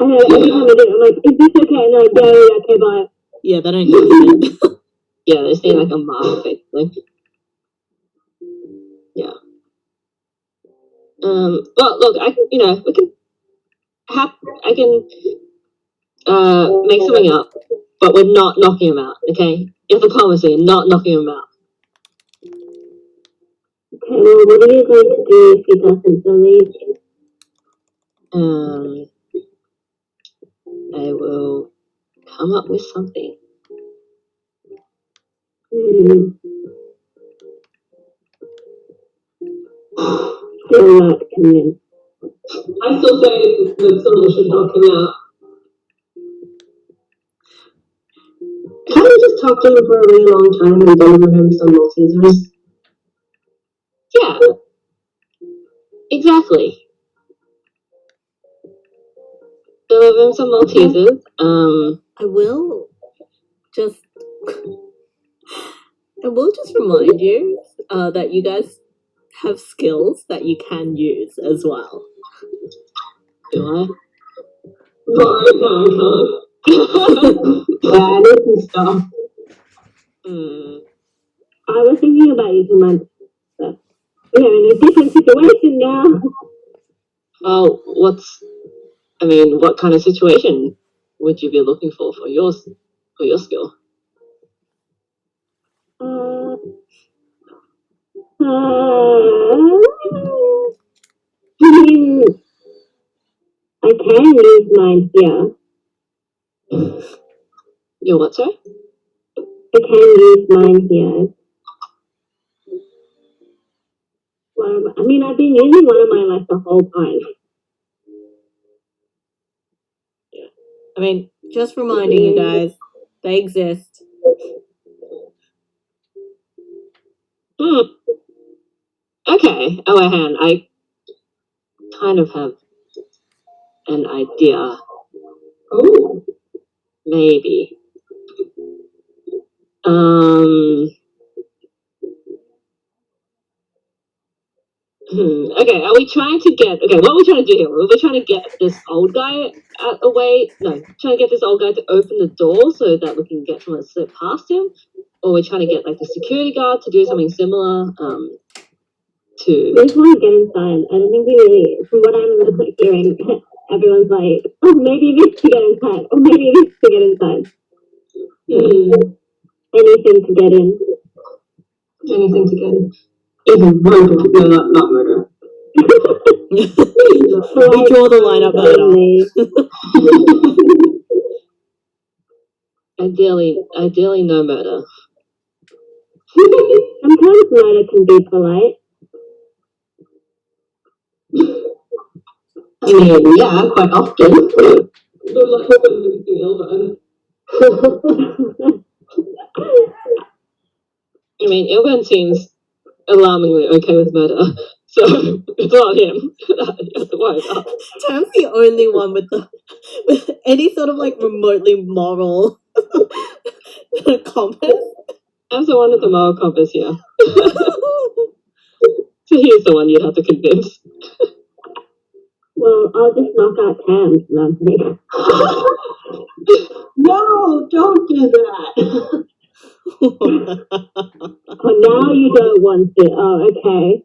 I know, every time I do it, I'm like, is this okay? And they're like, yeah, okay, bye. Yeah, they don't use it. Yeah, they seem like a mark, basically. Yeah. Well, look, I can make something up, but we're not knocking him out, okay? You have to promise me, not knocking him out. Okay, well, what are you going to do if he doesn't believe you? I will come up with something. Still not convinced. I still say that someone should knock him out. Can't we just talk to him for a really long time and deliver him some Maltesers? Yeah. Exactly. Deliver him some Maltesers. I will just remind you that you guys have skills that you can use as well. Do I? Sorry, no, I can't. Yeah, I need some stuff. I was thinking about using my stuff. We're in a different situation now. Oh, what kind of situation would you be looking for your skill? I can use mine here. Your what, sorry? I can use mine here. Well, I mean, I've been using one of mine like the whole time. Yeah. I mean, just reminding you guys, they exist. Okay. Oh, hang on. I kind of have an idea. Oh. Maybe. Okay, are we trying to get... Okay, what are we trying to do here? Are we trying to get this old guy away? No, trying to get this old guy to open the door so that we can get someone to slip past him? Or we're trying to get, like, the security guard to do something similar to... We just want to get inside. I don't think we really... From what I'm hearing, everyone's like, oh, maybe this to get inside. Or maybe this to get inside. Anything to get in. Anything to get in. Even murder. No, not murder. We draw the line up better. Ideally, no murder. Sometimes murder can be polite. I mean, yeah, quite often. Good luck convincing Ilvan. I mean, Ilvan seems alarmingly okay with murder, so it's not him that you have to worry about. Tam's the only one with any sort of like remotely moral compass. I'm the one with the moral compass here. So he's the one you'd have to convince. Well, I'll just knock out Tam's nothing. No, don't do that. Oh, now you don't want it. Oh, okay.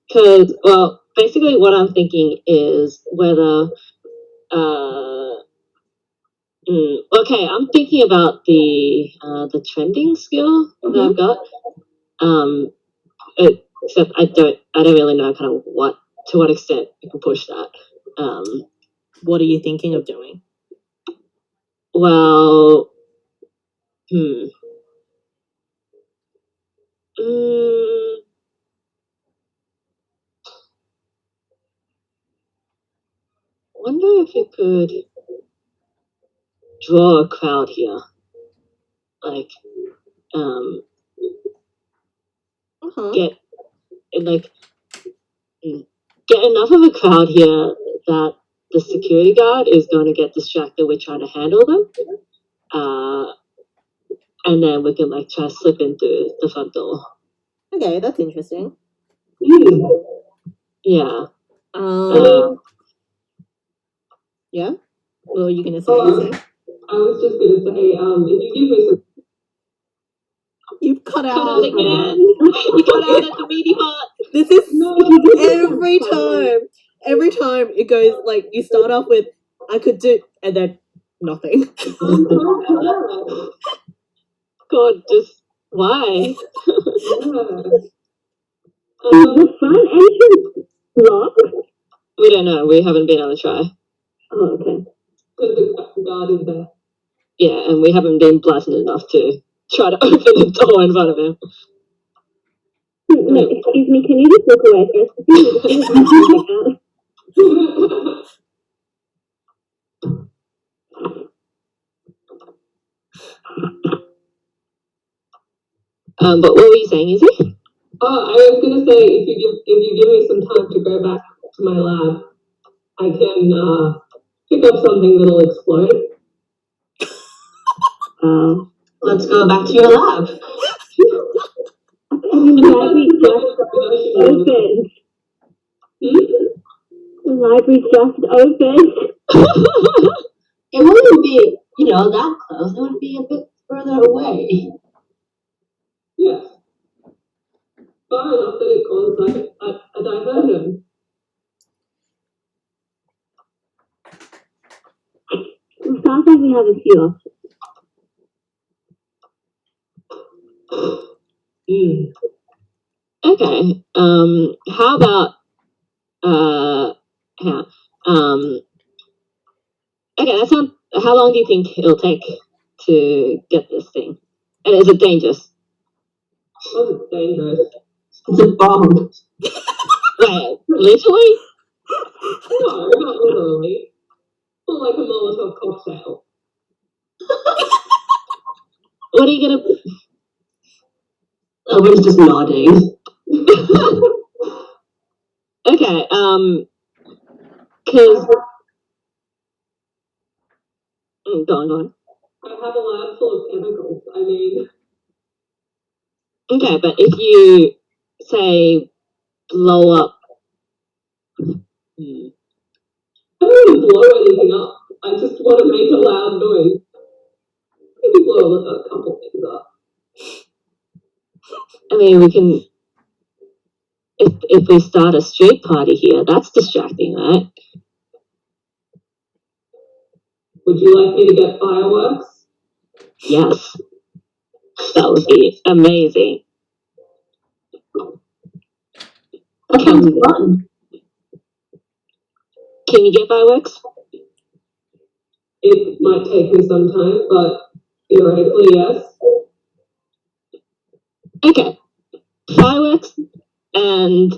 Because, well, basically what I'm thinking is whether, okay, I'm thinking about the trending skill that I've got. Except I don't really know kind of to what extent you can push that. What are you thinking of doing? Well, wonder if you could draw a crowd here, like get enough of a crowd here that the security guard is going to get distracted with trying to handle them, and then we can like try to slip in through the front door. Okay, that's interesting. Yeah. Yeah. What were you gonna say? I was just gonna say, if you give me some. You've cut out again. You cut out at the meaty part. This is every time. Every time it goes like you start off with I could do and then nothing. God, just why? The front entrance locked? We don't know. We haven't been on a try. Oh, okay. Because the guard is there. Yeah, and we haven't been blasted enough to try to open the door in front of him. No, excuse me, can you just look away first? But what were you saying, Izzy? Oh, I was gonna say if you give me some time to go back to my lab, I can pick up something that'll explode. Let's go back to your lab. The library just opened. The library just opened. It wouldn't be, that close. It would be a bit further away. Yes. Far enough that it caused a diversion. It sounds like we have a few options. Okay. How about okay, that's not. How long do you think it'll take to get this thing? And is it dangerous? Oh, it's dangerous. It's a bomb. Wait, literally? No, not literally. More like a Molotov cocktail. What are you gonna? Owen's just nodding. Okay. Because. Go on. I have a lab full of chemicals. I mean. Okay, but if you say blow up. I don't want to blow anything up. I just want to make a loud noise. Maybe blow a couple things up. I mean, we can. If we start a street party here, that's distracting, right? Would you like me to get fireworks? Yes. That would be amazing. That sounds fun. Can you get fireworks? It might take me some time, but theoretically, yes. Okay. Fireworks and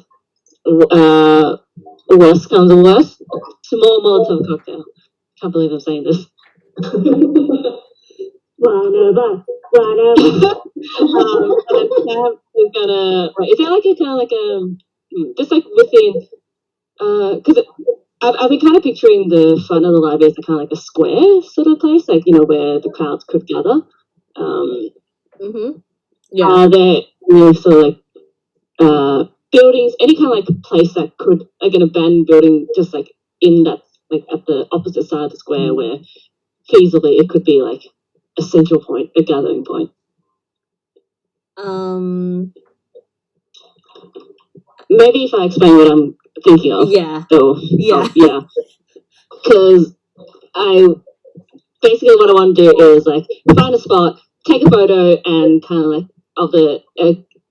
worst comes to worst, small Molotov cocktail. Can't believe I'm saying this. Whatever. And Sam is gonna. Is there like a kind of like just like within? Because I've been kind of picturing the front of the library as kind of like a square sort of place, like where the crowds could gather. Yeah. Are there sort of like buildings, any kind of like place that could like an abandoned building, just like in that like at the opposite side of the square where feasibly it could be like a central point, a gathering point. Maybe if I explain what I'm thinking of. Yeah. Yeah. Because basically what I want to do is like find a spot, take a photo, and kind of like of the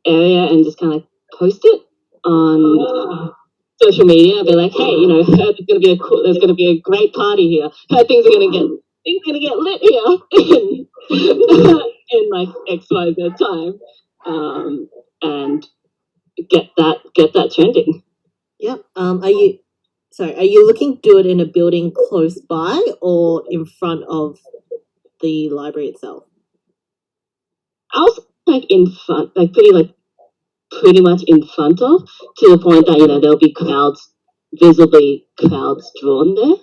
area, and just kind of like post it on social media. I'll be like, hey, heard there's gonna be a great party here. Heard things are gonna get lit here in like XYZ time, and get that trending. Yep. Are you looking to do it in a building close by or in front of the library itself? I was like in front, like pretty much in front of, to the point that there'll be visibly crowds drawn there.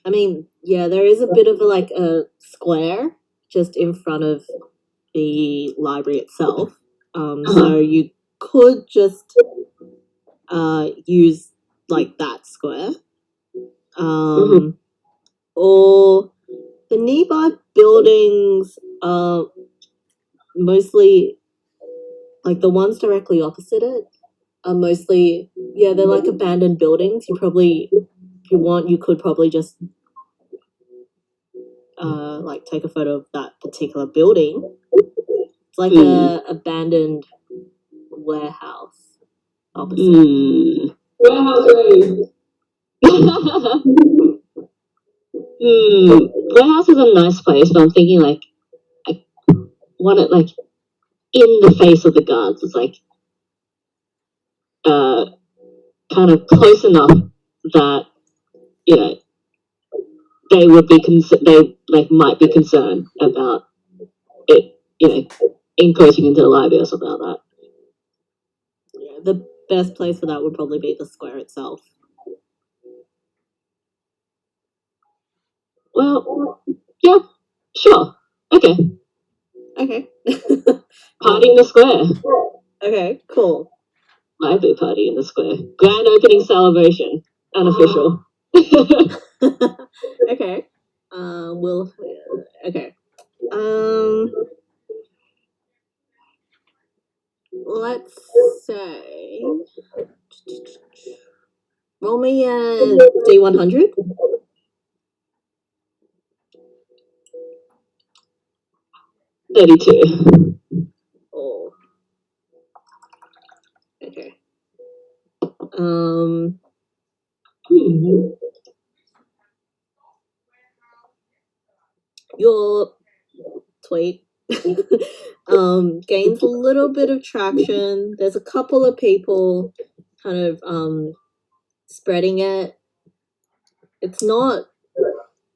I mean, yeah, there is a bit of a square just in front of the library itself. So you could just use like that square. Or the nearby buildings are mostly like the ones directly opposite it are mostly they're like abandoned buildings. You probably, if you want, you could probably just like take a photo of that particular building. It's like a abandoned warehouse opposite. Warehouse rave. Warehouse is a nice place, but I'm thinking like I want it like in the face of the guards. It's like kind of close enough that they would be they like might be concerned about it, encroaching into the library or something like that. Yeah, the best place for that would probably be the square itself. Well, yeah, sure, okay. Party in the square. Okay, cool. Library party in the square. Grand opening celebration. Unofficial. Okay. Okay. Let's say roll me a D100. 32. Oh. Okay. Your tweet gains a little bit of traction. There's a couple of people kind of spreading it. It's not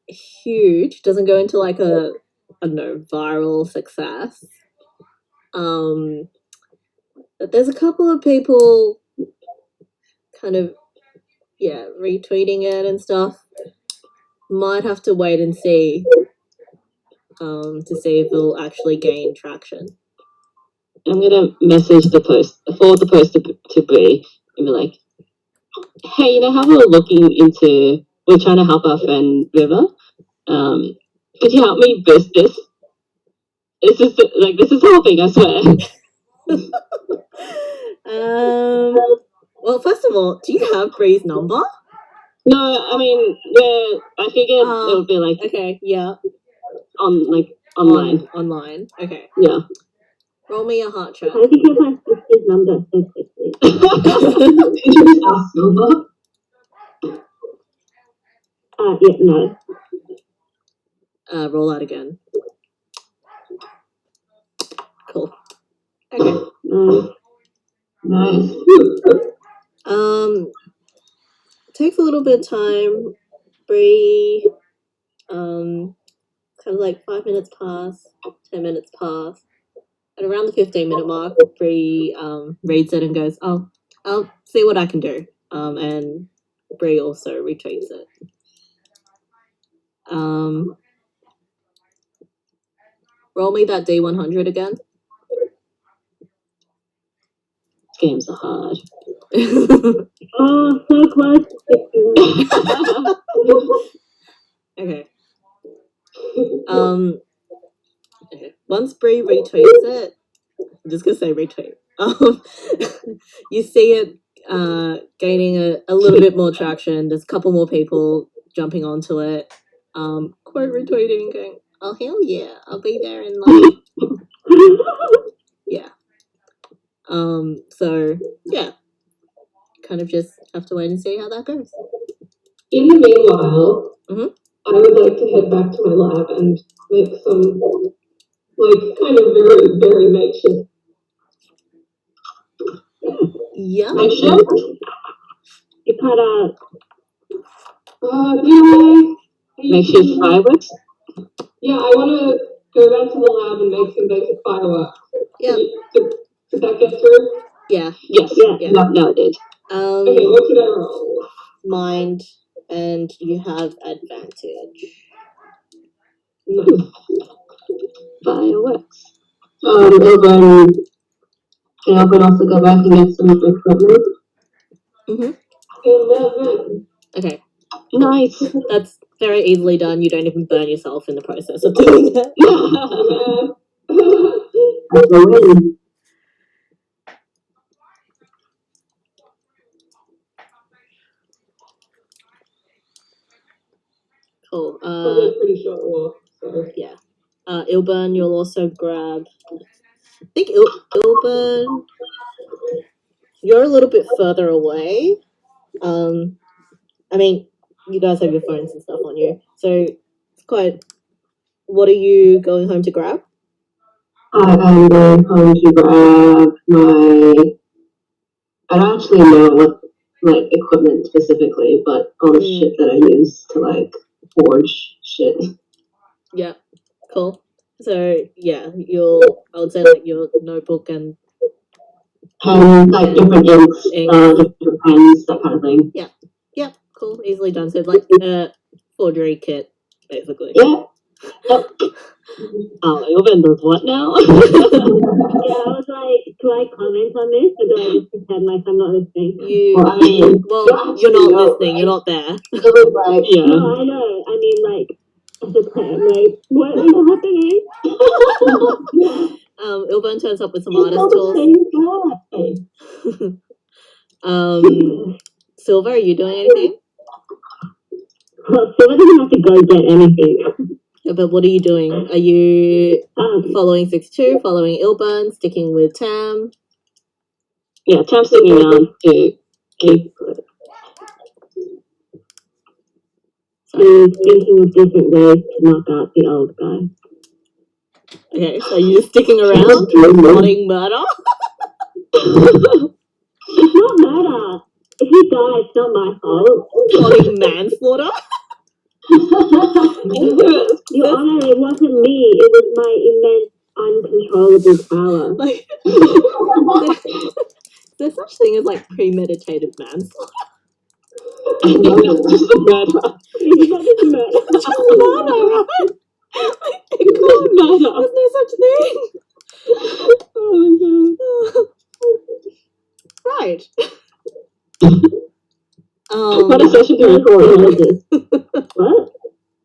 huge. Doesn't go into like a, I don't know, viral success. But there's a couple of people kind of retweeting it and stuff. Might have to wait and see to see if it'll actually gain traction. I'm gonna forward the post to Bree and be like, hey, how we're we're trying to help our friend River. Could you help me boost this? This is helping, I swear. Well, first of all, do you have Bree's number? No, I mean, I figured it would be like okay, yeah, online. Online, okay. Yeah. Roll me a heart check. How did you get my sister's number so quickly? Did you just ask Silva? Yeah, no. Roll that again. Cool. Okay. Nice. Takes a little bit of time. Bree, kind of like 5 minutes pass, 10 minutes pass. At around the 15-minute mark, Bree reads it and goes, "Oh, I'll see what I can do." And Bree also retweets it. Roll me that D100 again. Games are hard. Oh, so close. Okay. Okay. Once Bree retweets it, I'm just gonna say retweet. You see it gaining a little bit more traction. There's a couple more people jumping onto it. Quote retweeting and going, "Oh hell yeah, I'll be there in like yeah." So yeah, kind of just have to wait and see how that goes. In the meanwhile, Mhm. I would like to head back to my lab and make some, like, kind of very, very makeshift. Yeah. Makeshift? You cut out. Makeshift fireworks? Yeah, I want to go back to the lab and make some basic fireworks. Yeah. Did that get through? Yeah. Yes. Yeah. No, it did. Okay, what should I roll? Mind, and you have advantage. Fireworks. Ilbern, can Ilbern also go back and get some equipment? 11. Okay. Nice. That's very easily done. You don't even burn yourself in the process of doing it. That's a win. Cool. Probably a pretty short walk, so. Yeah. Ilburn, you'll also grab. I think Ilburn, you're a little bit further away. I mean, you guys have your phones and stuff on you, so it's quite. What are you going home to grab? I am going home to grab my. I don't actually know what like equipment specifically, but all the shit that I use to like forge shit. Yeah. Cool. So yeah, I would say like your notebook and Like different inks, different pens, that kind of thing. yeah, cool, easily done. So like forgery kit, basically. Yeah. Yep. Ilbern does what now? Yeah, I was like, do I comment on this or do I just pretend like I'm not listening? You're not listening. You're not there. Right. Yeah. No, I know. I mean, like, as a plan, like, what is happening? Ilburn turns up with some artist tools. Silver, are you doing anything? Well, Silver doesn't have to go get anything. Yeah, but what are you doing? Are you following 62, following Ilburn, sticking with Tam? Yeah, Tam's sticking around to keep. She's thinking of different ways to knock out the old guy. Okay, so you're just sticking around, plotting murder? It's not murder. If he dies, it's not my fault. Plotting manslaughter? Your Honor, it wasn't me. It was my immense, uncontrollable power. Like, there's such thing as like premeditated manslaughter. It's just a murder. It's murder. It's just murder, right? Like, there's no such thing. Oh my god. Right. What a session to record. What?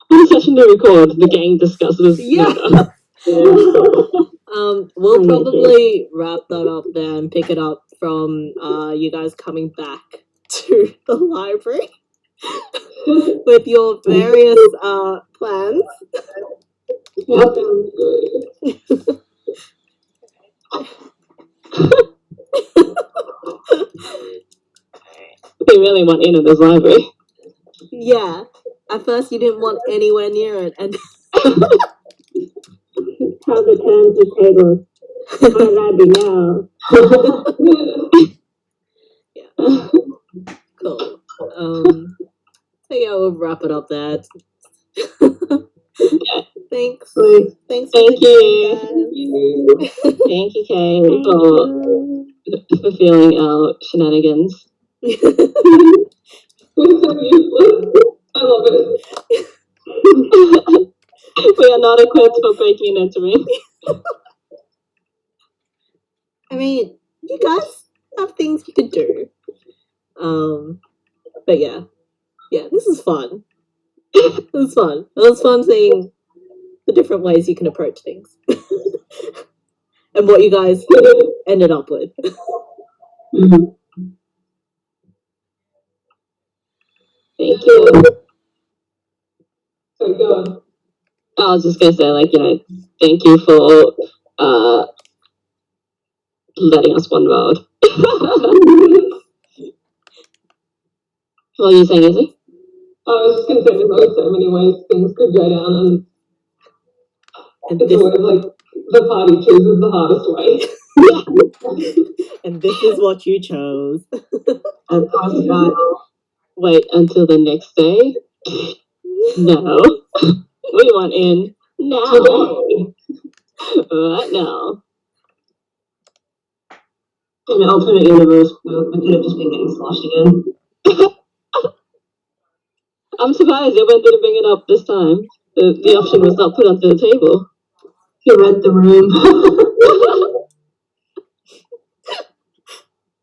What a session to record. The gang discusses murder. We'll probably wrap that up there and pick it up from you guys coming back to the library with your various plans. Yep. They really want in at this library. Yeah. At first you didn't want anywhere near it, and How the turns the tables. My library now. Cool. So yeah, we'll wrap it up there. Thanks. Great. Thanks. Thank you. Guys. Thank you, Kay, Thank you. for feeling our shenanigans. We're so useless. I love it. We are not equipped for breaking and entering. I mean, you guys have things you could do. But yeah, this is fun. It was fun. It was fun seeing the different ways you can approach things and what you guys ended up with. Mhm. Thank you. So go on. I was just gonna say, like, thank you for letting us one road. What are you saying, Izzy? I was just gonna say there's always so many ways things could go down, and it's always like the party chooses the hardest way. And this is what you chose. Of course not. Wait until the next day? No. We want in now. Today. Right now. In an alternate universe, we could have just been getting sloshed again. I'm surprised everyone didn't bring it up this time. The option was not put onto the table. He read the room.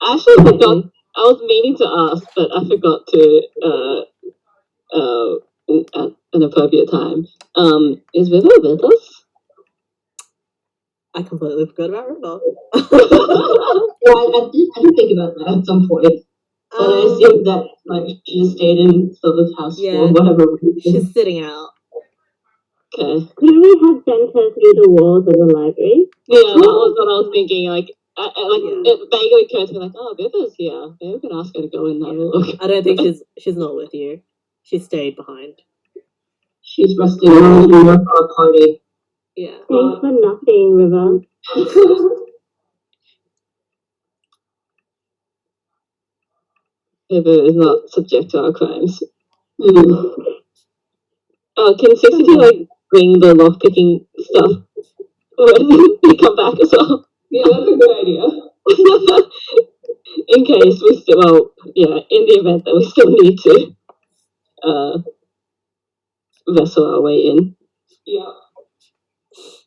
I actually forgot. I was meaning to ask, but I forgot to at an appropriate time. Is River with us? I completely forgot about River. Yeah, I did think about that at some point. But I assumed that like she just stayed in Silver's house for whatever reason. She's sitting out. Okay. Couldn't we have sent her through the walls of the library? Yeah, that was what I was thinking. Like, it vaguely occurred to me, like, oh, River's here. Maybe we can ask her to go in and have a look. I don't think she's not with you. She stayed behind. She's resting on our party. Yeah. Thanks for nothing, River. River is not subject to our crimes. Mm. Can 62 like bring the lockpicking stuff when they come back as well? Yeah, that's a good idea. In case we still, in the event that we still need to vessel our way in. Yeah.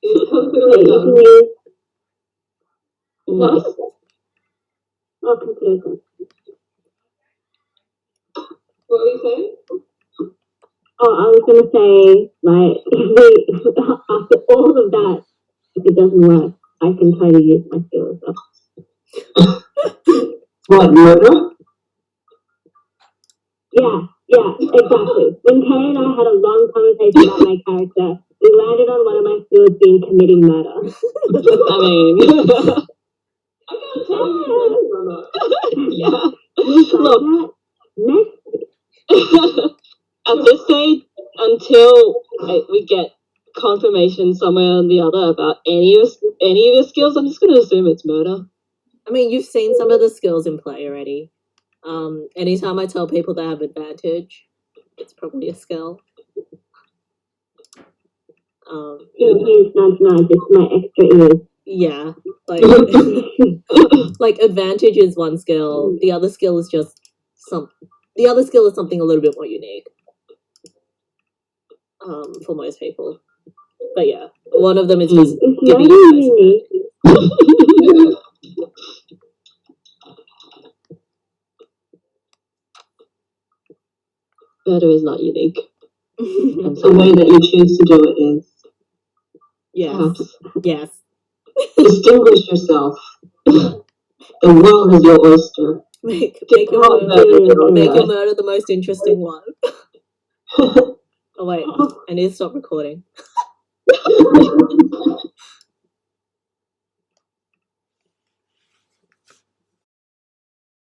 It's Hey, considered you can use. Nice. Oh, consider them. What were you saying? Oh, I was gonna say, like, after all of that, if it doesn't work, I can try to use my skills. What, murder? Yeah, exactly. When Kay and I had a long conversation about my character, we landed on one of my skills being committing murder. I mean, I can't tell if it's murder or not. yeah. We'll find Look. out next. At this stage, until we get confirmation somewhere or the other about any of the skills, I'm just going to assume it's murder. I mean, you've seen some of the skills in play already. Anytime I tell people they have advantage, it's probably a skill. Hint, nudge, it's my extra ears. Yeah, like advantage is one skill. The other skill is just something a little bit more unique. For most people, but yeah, one of them is just giving you unique. Murder is not unique. The way that you choose to do it is. Yes. Distinguish yourself. The world is your oyster. Make your murder the most interesting one. Oh wait, I need to stop recording.